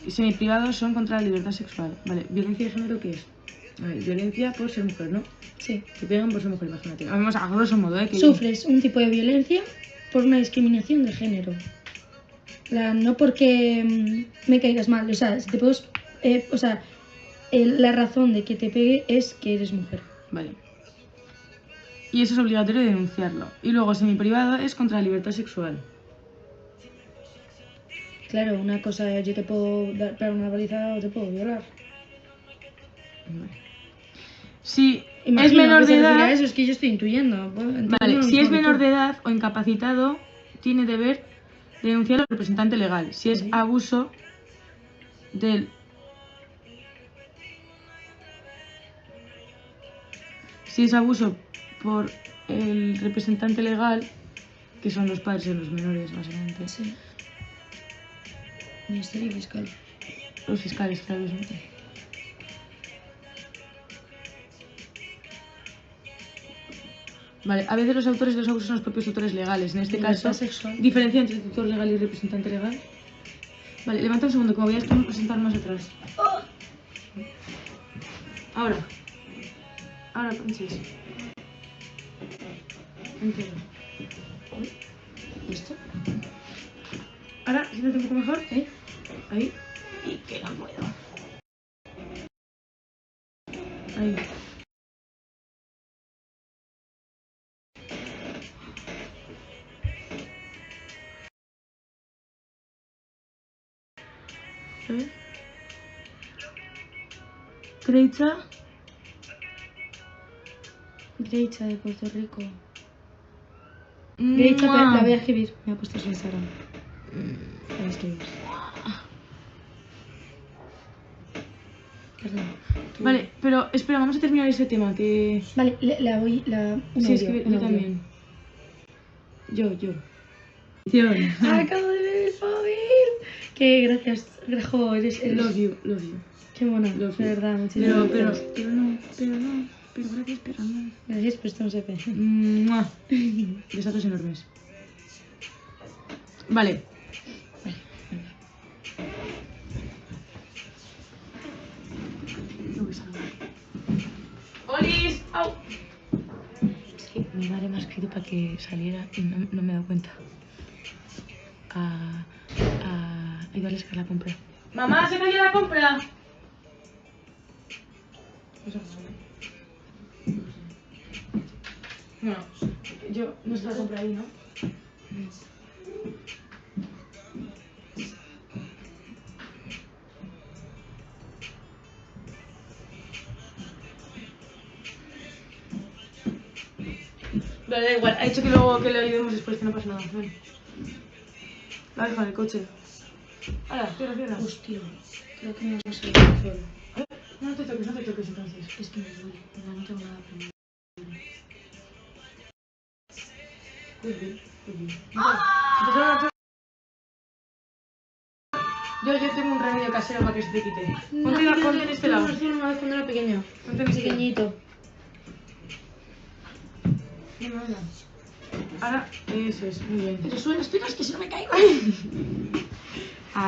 Y semiprivados son contra la libertad sexual. Vale, ¿violencia de género qué es? A ver, violencia por ser mujer, ¿no? Sí. Te pegan por ser mujer, imagínate. Vamos a grosso modo, ¿eh? Que Sufres un tipo de violencia por una discriminación de género. No porque me caigas mal, o sea, si te puedo, la razón de que te pegue es que eres mujer. Vale. Y eso es obligatorio denunciarlo. Y luego semiprivado es contra la libertad sexual. Claro, una cosa yo te puedo dar para una paliza o te puedo violar. Vale. Si Imagino es menor que se de refiere a edad... eso, es que yo estoy intuyendo. Vale, si es menor de edad o incapacitado, tiene deber de denunciar al representante legal. Si es abuso del... Si es abuso por el representante legal, que son los padres de los menores, básicamente. Sí. Ministerio Fiscal. Los fiscales, claro. Vale, a veces los autores de los abusos son los propios tutores legales. En este caso, sexual. diferencia entre tutor legal y representante legal. Vale, levanta un segundo, que me voy a presentar más atrás. Ahora, Panches. Entero. ¿Listo? Ahora, siéntate un poco mejor, ¿eh? Ahí. Y que no puedo. Ahí. ¿Eh? Greicha. Greicha de Puerto Rico. Greicha, la voy a escribir. Me ha puesto su Instagram. La voy a escribir. Perdón. Vale, pero espera, vamos a terminar ese tema que... Vale, la voy... Sí, escribe, yo también. Yo. Acabo de ver el móvil. Que gracias, Grejo, eres... Love you. Qué mono, de verdad, muchísimas gracias. Pero no. Gracias, pero no. Gracias, pero esto no se ve. ¡Mua! Besatos enormes. Vale. ¡Olis! ¡Au! Es que mi madre me ha escrito para que saliera y no me he dado cuenta. A ayudarles a sacar la compra. ¡Mamá, se cayó la compra! Bueno, yo no está la compra ahí, ¿no? Vale, da igual, ha dicho que luego que le ayudemos después, que no pasa nada. Vale. La deja en el coche. Ahora, cierra. Hostia, creo que me vas a salir al suelo. No te toques entonces. Es que me duele, no tengo nada para mí. Yo tengo un remedio casero para que se te quite. Ponte en este lado. Lo hacía una vez cuando era pequeño. Ponte en este. Pequeñito. Venga. Ahora, eso es, muy bien. Pero suena, espera, es que si no me caigo.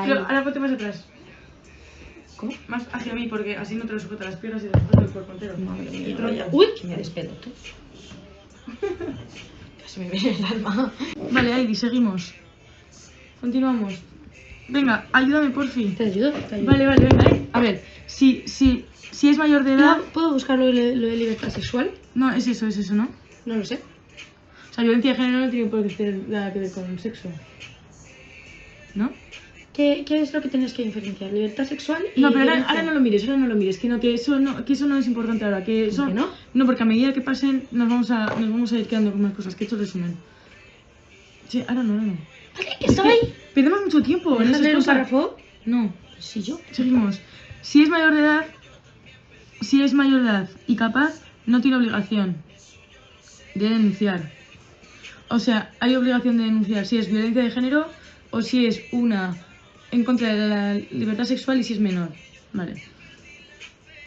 Pero ahora ponte más atrás. ¿Cómo? Más hacia mí, porque así no te lo sujeta las piernas y te sujeta el cuerpo entero. Madre mía, Tronco. vaya. Uy, que me despeloto. Casi me viene el alma. Vale, Heidi, seguimos. Continuamos. Venga, ayúdame, porfi. ¿Te ayudo? Vale, venga. A ver, si es mayor de edad... ¿Puedo buscar lo de libertad sexual? No, es eso, ¿no? No lo sé. O sea, violencia de género no tiene por qué tener nada que ver con el sexo. ¿No? ¿Qué es lo que tienes que diferenciar? ¿Libertad sexual y No, pero violencia? ahora no lo mires, que eso no es importante ahora. Que eso, ¿Por qué no? No, porque a medida que pasen nos vamos a ir quedando con más cosas. Que he hecho resumen. Sí, ahora no. Vale, que estaba ahí. Perdemos mucho tiempo en ¿Dejas esas leer un cosas. párrafo? No. Sí, yo. Seguimos. Si es mayor de edad y capaz, no tiene obligación de denunciar. O sea, hay obligación de denunciar si es violencia de género o si es una en contra de la libertad sexual y si es menor. Vale.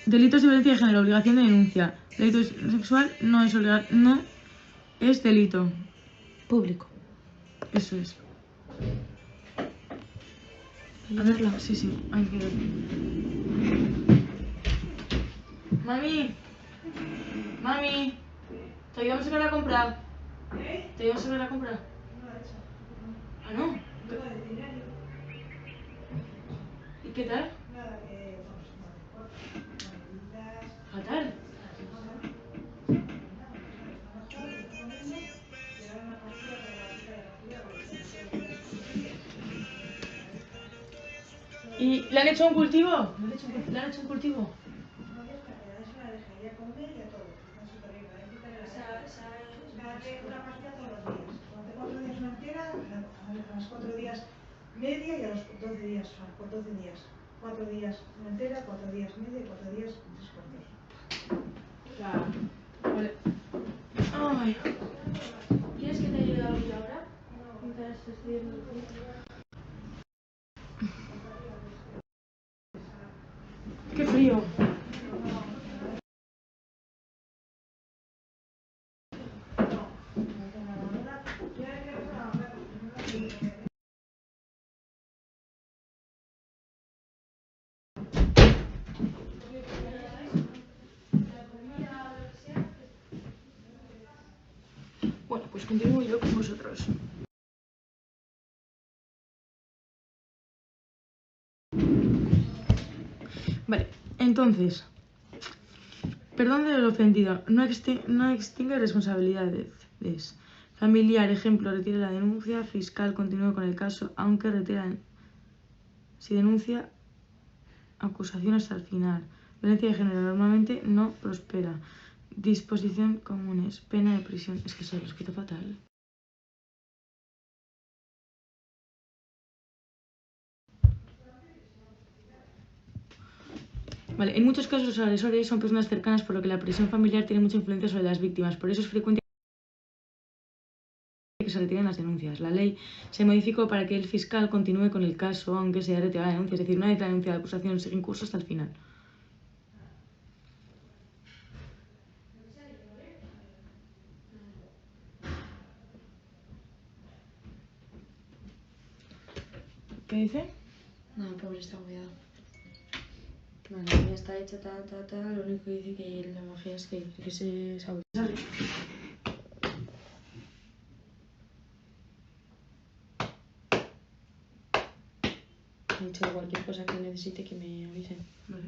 Delitos de violencia de género, obligación de denuncia. Delito sexual no es delito. Público. Eso es. A verla. Sí. Hay que ver. Mami, ¿te ayudamos a sacar la compra? ¿Te ayudamos a sacar la compra? Ah, ¿no? ¿Y qué tal? Fatal. ¿Y le han hecho un cultivo? ¿Le han hecho un cultivo? Una pastilla todos los días. Durante 4 días una entera, a los 4 días media y a los 12 días, por 12 días. 4 días una entera, 4 días media y 4 días 3 cuartos. Claro. Vale. Ay. ¿Quieres que te ayude algo yo ahora? Mientras estoy viendo el curso. ¡Qué frío! Bueno, pues continúo yo con vosotros. Vale, entonces, perdón de lo ofendido, no extingue responsabilidades. Familiar, ejemplo, retire la denuncia, fiscal continúe con el caso, aunque retira si denuncia, acusación hasta el final. Violencia de género normalmente no prospera. Disposición comunes, pena de prisión. Es que se lo he escrito fatal. Vale, en muchos casos los agresores son personas cercanas, por lo que la presión familiar tiene mucha influencia sobre las víctimas. Por eso es frecuente que se retiren las denuncias. La ley se modificó para que el fiscal continúe con el caso, aunque se haya retirado la denuncia. Es decir, una vez la denuncia de acusación sigue en curso hasta el final. ¿Qué dice? No, pobre, está agobiada. Bueno, la niña está hecha, lo único que dice que la magia es que se sabe. mucho. Cualquier cosa que necesite que me avisen. Vale.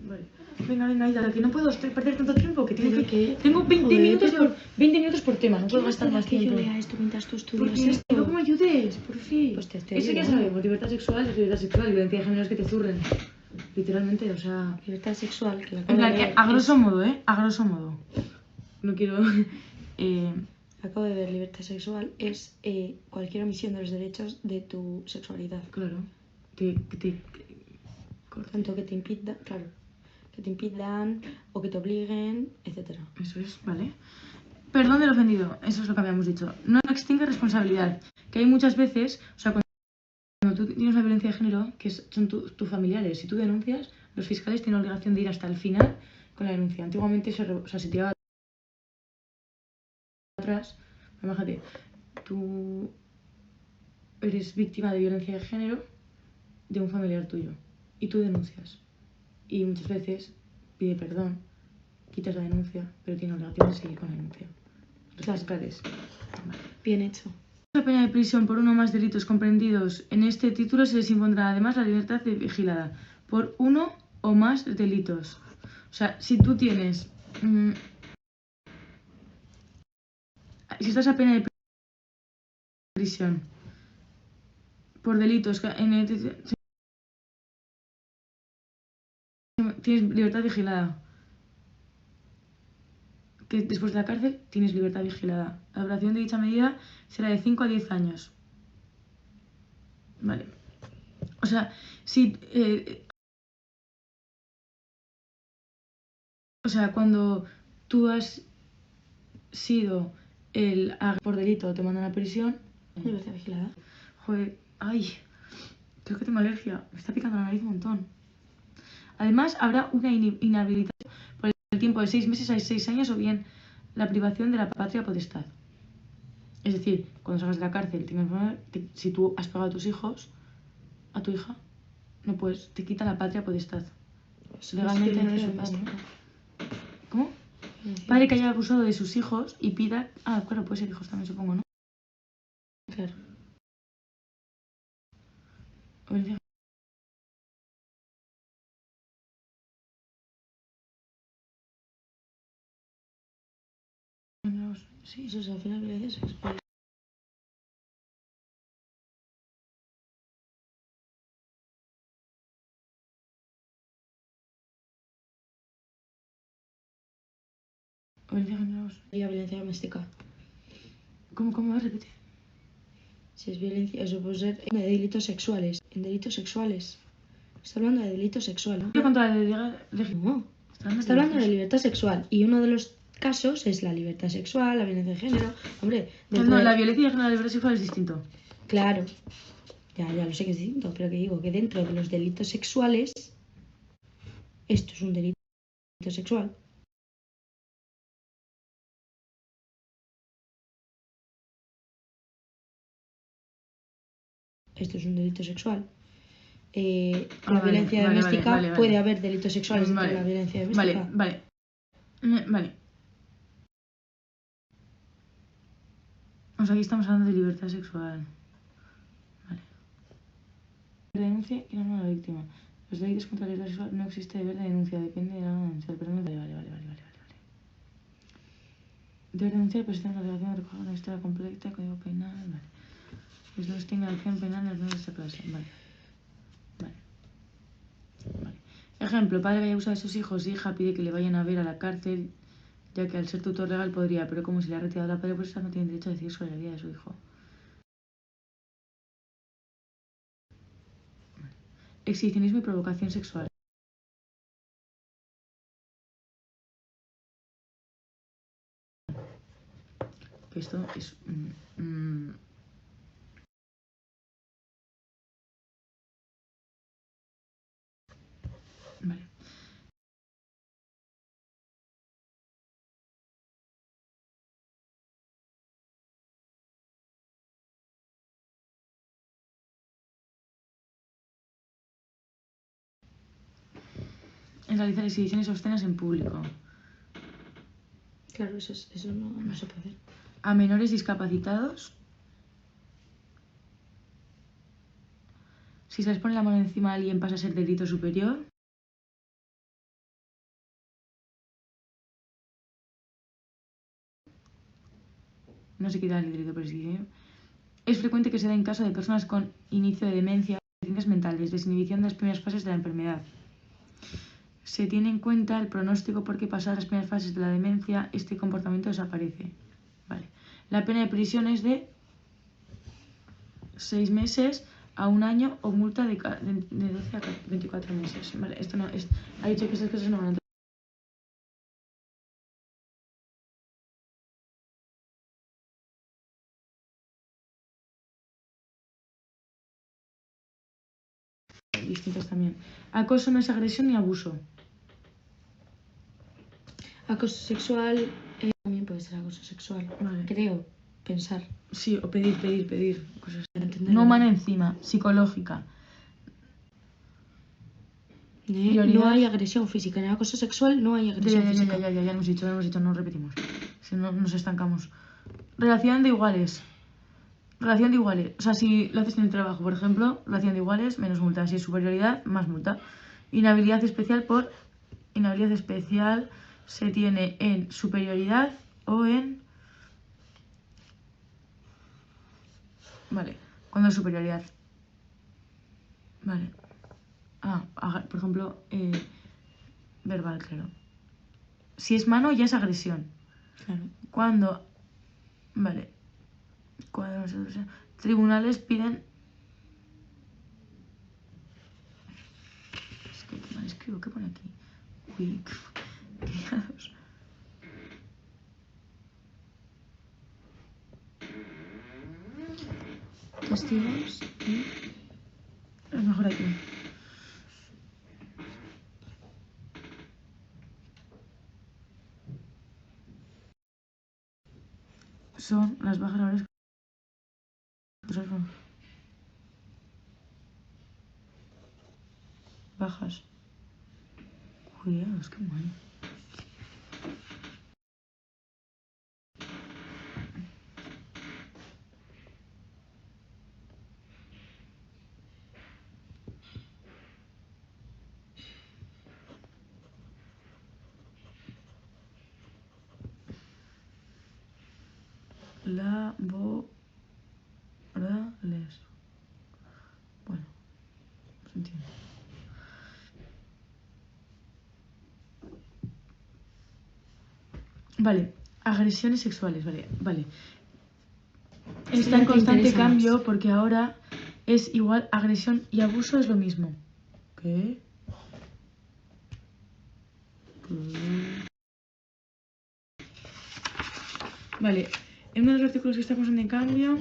Vale. Venga, Aida, que no puedo perder tanto tiempo, que tengo que... Tengo 20 minutos Joder, 20 minutos por tema, no puedo gastar más que yo tiempo. lea esto mientras tú estudias Porque quiero que me ayudes, por fin. Pues te estoy Eso ya ayudando. sabemos, libertad sexual es libertad sexual, y violencia de género es que te zurren. Literalmente, o sea... Libertad sexual, que la En acabo de plan, que ver. a grosso modo, a grosso modo. No quiero... Acabo de ver libertad sexual es cualquier omisión de los derechos de tu sexualidad. Claro. Tanto que te impidan, claro, que te impidan o que te obliguen, etcétera. Eso es, ¿vale? Perdón del ofendido, eso es lo que habíamos dicho. No extingue responsabilidad. Que hay muchas veces, o sea, cuando tú tienes una violencia de género, que son tus familiares, si tú denuncias, los fiscales tienen obligación de ir hasta el final con la denuncia. Antiguamente se tiraba atrás. Imagínate, tú eres víctima de violencia de género de un familiar tuyo y tú denuncias. Y muchas veces pide perdón, quitas la denuncia, pero tiene obligación de seguir con la denuncia. Los fiscales. Vale. Bien hecho. La pena de prisión por uno o más delitos comprendidos en este título se les impondrá además la libertad vigilada por uno o más delitos. O sea, si tú tienes... si estás a pena de prisión por delitos tienes libertad vigilada. Que después de la cárcel tienes libertad vigilada. La duración de dicha medida será de 5 a 10 años. Vale. O sea, si... o sea, cuando tú has sido por delito, te mandan a prisión... Libertad vigilada. Joder, ay, creo que tengo alergia. Me está picando la nariz un montón. Además, habrá una inhabilitación por el tiempo de 6 meses a 6 años o bien la privación de la patria potestad. Es decir, cuando salgas de la cárcel, si tú has pagado a tus hijos, a tu hija, no puedes, te quita la patria potestad. Legalmente no eres su padre, ¿no? ¿Cómo? Padre que haya abusado de sus hijos y pida... Ah, claro, puede ser hijos también, supongo, ¿no? Claro. Sí, Eso es al final violencia sexual. Y violencia doméstica. ¿Cómo? Repite. Si es violencia, eso puede ser de delitos sexuales. En delitos sexuales. Está hablando de delitos sexuales. Yo contra la No. Está hablando de libertad sexual. Y uno de los casos es la libertad sexual, la violencia de género. Hombre, No, la violencia de género y la libertad sexual es distinto. Claro. Ya lo sé que es distinto, pero que digo que dentro de los delitos sexuales, esto es un delito sexual. Esto es un delito sexual. La violencia doméstica puede haber delitos sexuales dentro de la violencia doméstica. Vale. O sea, aquí estamos hablando de libertad sexual. Vale. Denuncia y no a la víctima. Los delitos contra la libertad sexual no existe deber de denuncia, depende de la denuncia. Perdón, vale. Deber denunciar, pero si tiene la obligación de recoger una historia completa, código penal, vale. Pues no extingue la acción penal en de esta clase, vale. Ejemplo, padre que haya abusado de sus hijos, hija pide que le vayan a ver a la cárcel, ya que al ser tutor legal podría, pero como si le ha retirado la patria potestad no tiene derecho a decidir sobre la vida de su hijo. Exhibicionismo y provocación sexual. Esto es... Vale. En realizar exhibiciones obscenas en público. Claro, eso no se puede hacer. a menores discapacitados. Si se les pone la mano encima a alguien pasa a ser delito superior. No se quita el delito prescripción. Es frecuente que se dé en caso de personas con inicio de demencia, deficiencias mentales, desinhibición de las primeras fases de la enfermedad. Se tiene en cuenta el pronóstico porque pasadas las primeras fases de la demencia, este comportamiento desaparece. Vale. La pena de prisión es de 6 meses a 1 año o multa de 12 a 24 meses. Vale, esto no es. Ha dicho que esas cosas no van a entrar. Distintas también. Acoso no es agresión ni abuso. Acoso sexual también puede ser acoso sexual. Vale. Creo, pensar. Sí, o pedir cosas. Entenderlo. No mano encima, psicológica. No hay agresión física. En el acoso sexual no hay agresión física. Ya hemos dicho, no repetimos. Si no, nos estancamos. Relación de iguales. Relación de iguales. O sea, si lo haces en el trabajo, por ejemplo, relación de iguales, menos multa. Si es superioridad, más multa. Inhabilidad especial se tiene en superioridad o en... Vale, cuando es superioridad. Vale. Por ejemplo, verbal, claro. Si es mano, ya es agresión. Claro. Cuando... Vale. Cuando tribunales piden... Es que mal escribo, ¿qué pone aquí? Uy, qué liados. Testigos y... Es mejor aquí. Son las bajas laborales. Bajas. Cuidados, qué mal. Laborales. Bueno, se entiende. Vale, agresiones sexuales, vale. Está en constante cambio porque ahora es igual, agresión y abuso es lo mismo. ¿Qué? Vale, en uno de los artículos que está en constante cambio,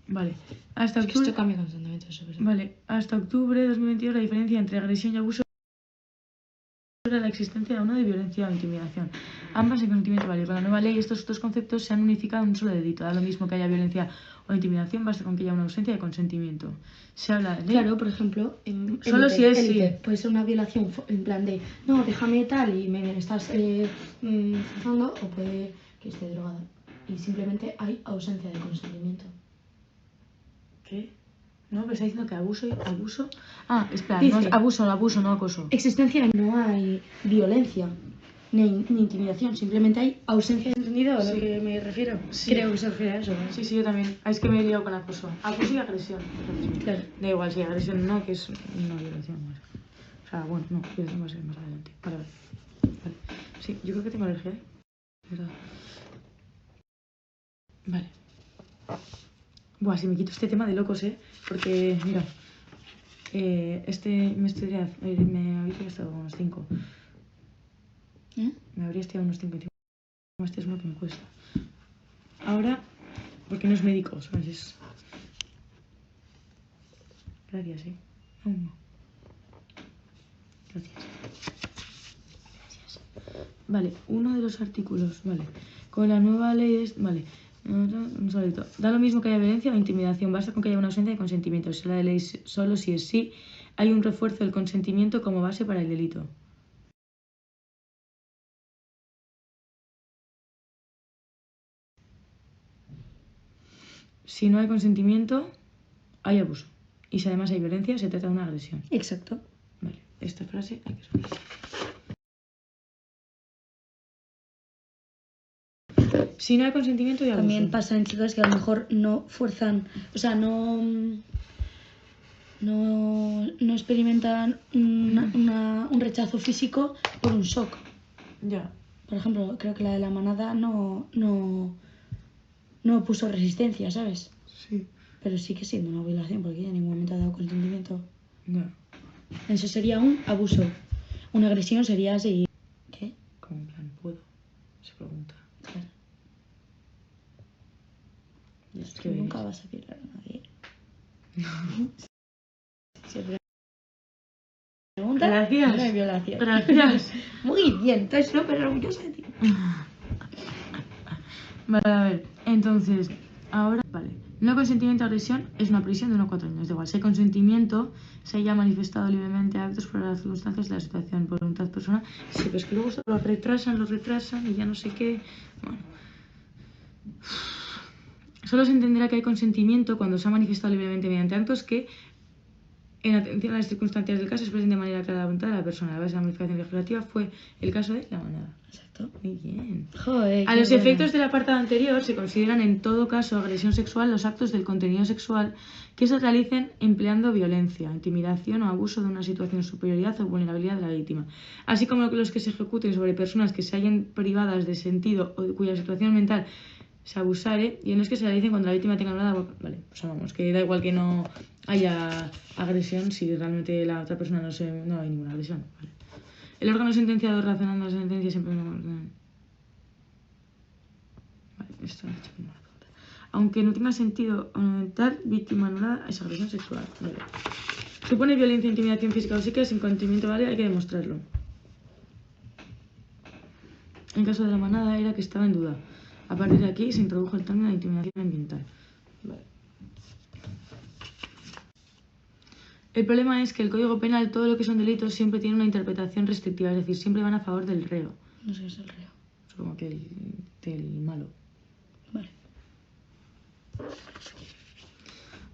vale, hasta octubre... Esto cambia constantemente, eso, ¿verdad? Vale, hasta octubre de 2022 la diferencia entre agresión y abuso era la existencia de una de violencia o intimidación. Ambas en consentimiento vale. Con la nueva ley estos dos conceptos se han unificado en un solo delito. Da lo mismo que haya violencia o intimidación, basta con que haya una ausencia de consentimiento. Se habla de... Claro, por ejemplo, Solo si es sí. Puede ser una violación en plan de no, déjame tal y me estás forzando, o puede que esté drogada y simplemente hay ausencia de consentimiento. ¿Qué? No, pero está diciendo que abuso. Ah, espera, Dice, no es abuso, no acoso. Existencia no hay violencia ni intimidación, simplemente hay ausencia de entendido a lo que me refiero. Sí. Creo que se refiere a eso, ¿no? Sí, yo también. Es que me he liado con acoso. Acoso y agresión. Claro. Da igual, si agresión no, que es una violación más. O sea, bueno, no, violación va a ser más adelante. Vale. Sí, yo creo que tengo alergia, ¿verdad? Vale. Buah, si me quito este tema de locos, porque, mira, me habría estado unos 5. Me habría estudiado unos 5. Este es uno que me cuesta. Ahora, porque no es médico, ¿sabes? Gracias, Aún no. Gracias. Vale, uno de los artículos, vale. Con la nueva ley es... Vale. Un solito. Da lo mismo que haya violencia o intimidación, basta con que haya una ausencia de consentimiento. Se la de ley solo si es sí. Hay un refuerzo del consentimiento como base para el delito. si no hay consentimiento, hay abuso. Y si además hay violencia, se trata de una agresión. Exacto. Vale, esta frase hay que subirla. Si no hay consentimiento, hay abuso. También pasa en chicas que a lo mejor no fuerzan, o sea, no experimentan un rechazo físico por un shock. Ya. Por ejemplo, creo que la de la manada no puso resistencia, ¿sabes? Sí. Pero sigue siendo una violación porque ella en ningún momento ha dado consentimiento. Ya. Eso sería un abuso. Una agresión sería así. ¿Qué? Como en plan, ¿puedo? Se pregunta. Claro. Es Tú nunca vas a violar a nadie. Se pregunta. Gracias. No hay violación. Gracias. Muy bien, estoy súper orgullosa de ti. Vale, a ver. Entonces, ahora, vale. No consentimiento a agresión es una prisión de 1 a 4 años. Da igual, si hay consentimiento, se haya manifestado libremente actos por las circunstancias de la situación, por voluntad personal. Sí, pero es que luego lo retrasan y ya no sé qué. Bueno. Solo se entenderá que hay consentimiento cuando se ha manifestado libremente mediante actos que, en atención a las circunstancias del caso, expresen de manera clara la voluntad de la persona. La base de la modificación legislativa fue el caso de la manada. Exacto. Muy bien. Joder. A los efectos del apartado anterior se consideran en todo caso agresión sexual los actos del contenido sexual que se realicen empleando violencia, intimidación o abuso de una situación de superioridad o vulnerabilidad de la víctima, así como los que se ejecuten sobre personas que se hallen privadas de sentido o cuya situación mental se abusare, y en los que se realicen cuando la víctima tenga nada. Vale, o sea, vamos, que da igual que no haya agresión si realmente la otra persona no hay ninguna agresión. Vale. El órgano sentenciado razonando la sentencia siempre no. Vale, esto lo he hecho por una pregunta. Aunque no tenga sentido tal víctima anulada es agresión sexual. Vale. Supone violencia, intimidación física o psíquica sin consentimiento, vale, hay que demostrarlo. En caso de la manada era que estaba en duda. A partir de aquí se introdujo el término de intimidación ambiental. Vale. El problema es que el Código Penal, todo lo que son delitos, siempre tiene una interpretación restrictiva, es decir, siempre van a favor del reo. No sé qué es el reo. Es como que del malo. Vale.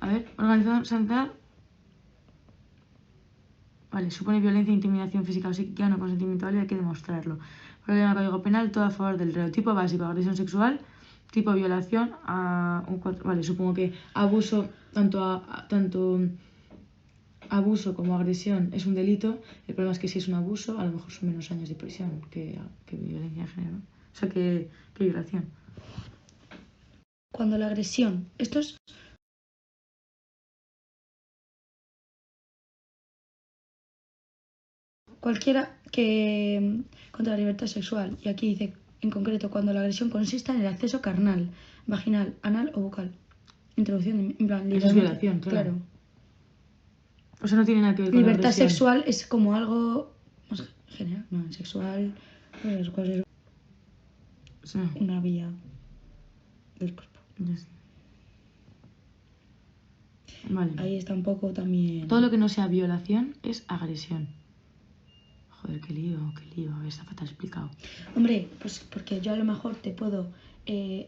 A ver, organización sanitaria. Vale, supone violencia, intimidación física o psíquica, no consentimiento válido, hay que demostrarlo. Problema del Código Penal, todo a favor del reo. Tipo básico, agresión sexual. Tipo violación, vale, supongo que abuso, tanto abuso como agresión es un delito. El problema es que si es un abuso, a lo mejor son menos años de prisión que violencia de género. O sea, que violación. Cuando la agresión, esto es cualquiera que contra la libertad sexual, y aquí dice en concreto cuando la agresión consista en el acceso carnal, vaginal, anal o bucal. Introducción, en plan, Eso es violación, claro. O sea, no tiene nada que ver con libertad la agresión. sexual es como algo más general, no, sexual es cualquier Sí. una vía del cuerpo. Vale. Ahí está un poco también. Todo lo que no sea violación es agresión. Joder, qué lío. A ver, está fatal explicado. Hombre, pues porque yo a lo mejor te puedo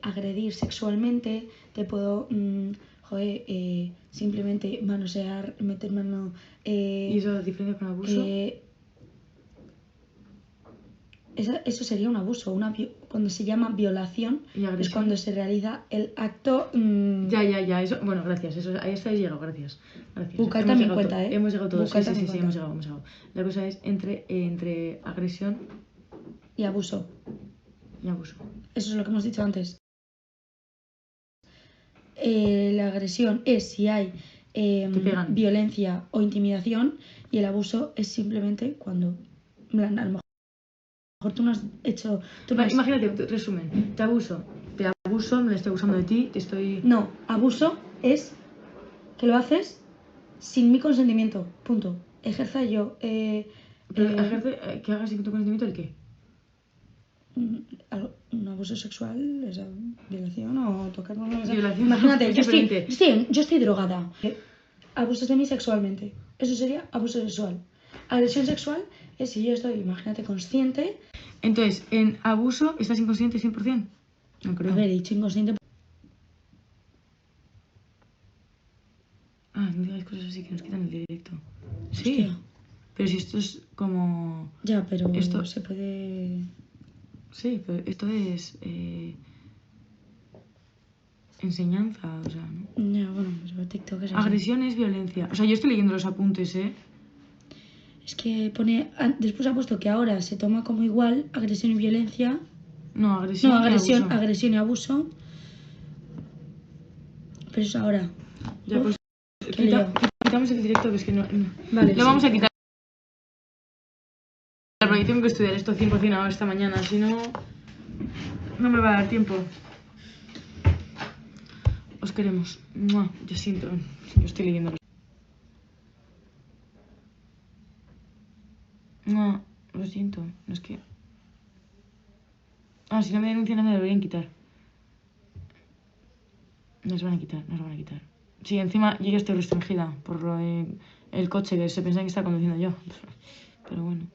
agredir sexualmente, te puedo, simplemente manosear, meter mano... ¿Y eso diferencia con abuso? Eso sería un abuso. Cuando se llama violación ¿Y agresión? Es cuando se realiza el acto... Ya. Eso, bueno, gracias. Eso, ahí estáis llegado, gracias. Buscad Hemos también llegado cuenta, ¿eh? Hemos llegado todos. Buscad Sí, también hemos cuenta. llegado. La cosa es entre agresión Y abuso. y abuso. Eso es lo que hemos dicho antes. La agresión es si hay violencia o intimidación, y el abuso es simplemente cuando, en plan, a lo mejor tú no has hecho... Imagínate, resumen. Te abuso, me lo estoy abusando de ti, te estoy... No, abuso es que lo haces sin mi consentimiento, punto. Ejerza yo... Ejerce, que hagas sin tu consentimiento, ¿el qué? un abuso sexual, esa violación o tocarme una cosa. Violación. Imagínate, Es yo estoy drogada. Abusas de mí sexualmente. Eso sería abuso sexual. Agresión sexual es si yo estoy, imagínate, consciente. Entonces, en abuso, ¿estás inconsciente 100%? No creo. A ver, he dicho inconsciente. Ah, no digáis cosas así que nos quitan el directo. Sí. Hostia. Pero si esto es como... Ya, pero Esto- se puede... Sí, pero esto es... enseñanza, o sea, ¿no? Ya, bueno, pues por TikTok es así. Agresión es violencia. O sea, yo estoy leyendo los apuntes, ¿eh? Es que pone... Después ha puesto que ahora se toma como igual agresión y violencia. No, agresión No, y abuso. agresión y abuso. Pero es ahora. Ya, Uf, pues qué lío. quitamos el directo, que es que no... Vale, Lo sí. vamos a quitar. Porque tengo que estudiar esto 100% ahora esta mañana, si no... No me va a dar tiempo. Os queremos. ¡Mua! Yo siento. Yo estoy leyendo. No, lo siento. No es que... Ah, si no me denuncian me deberían quitar. Nos van a quitar, nos van a quitar. Sí, encima yo ya estoy restringida por lo de el coche, que se pensaban que estaba conduciendo yo. Pero bueno.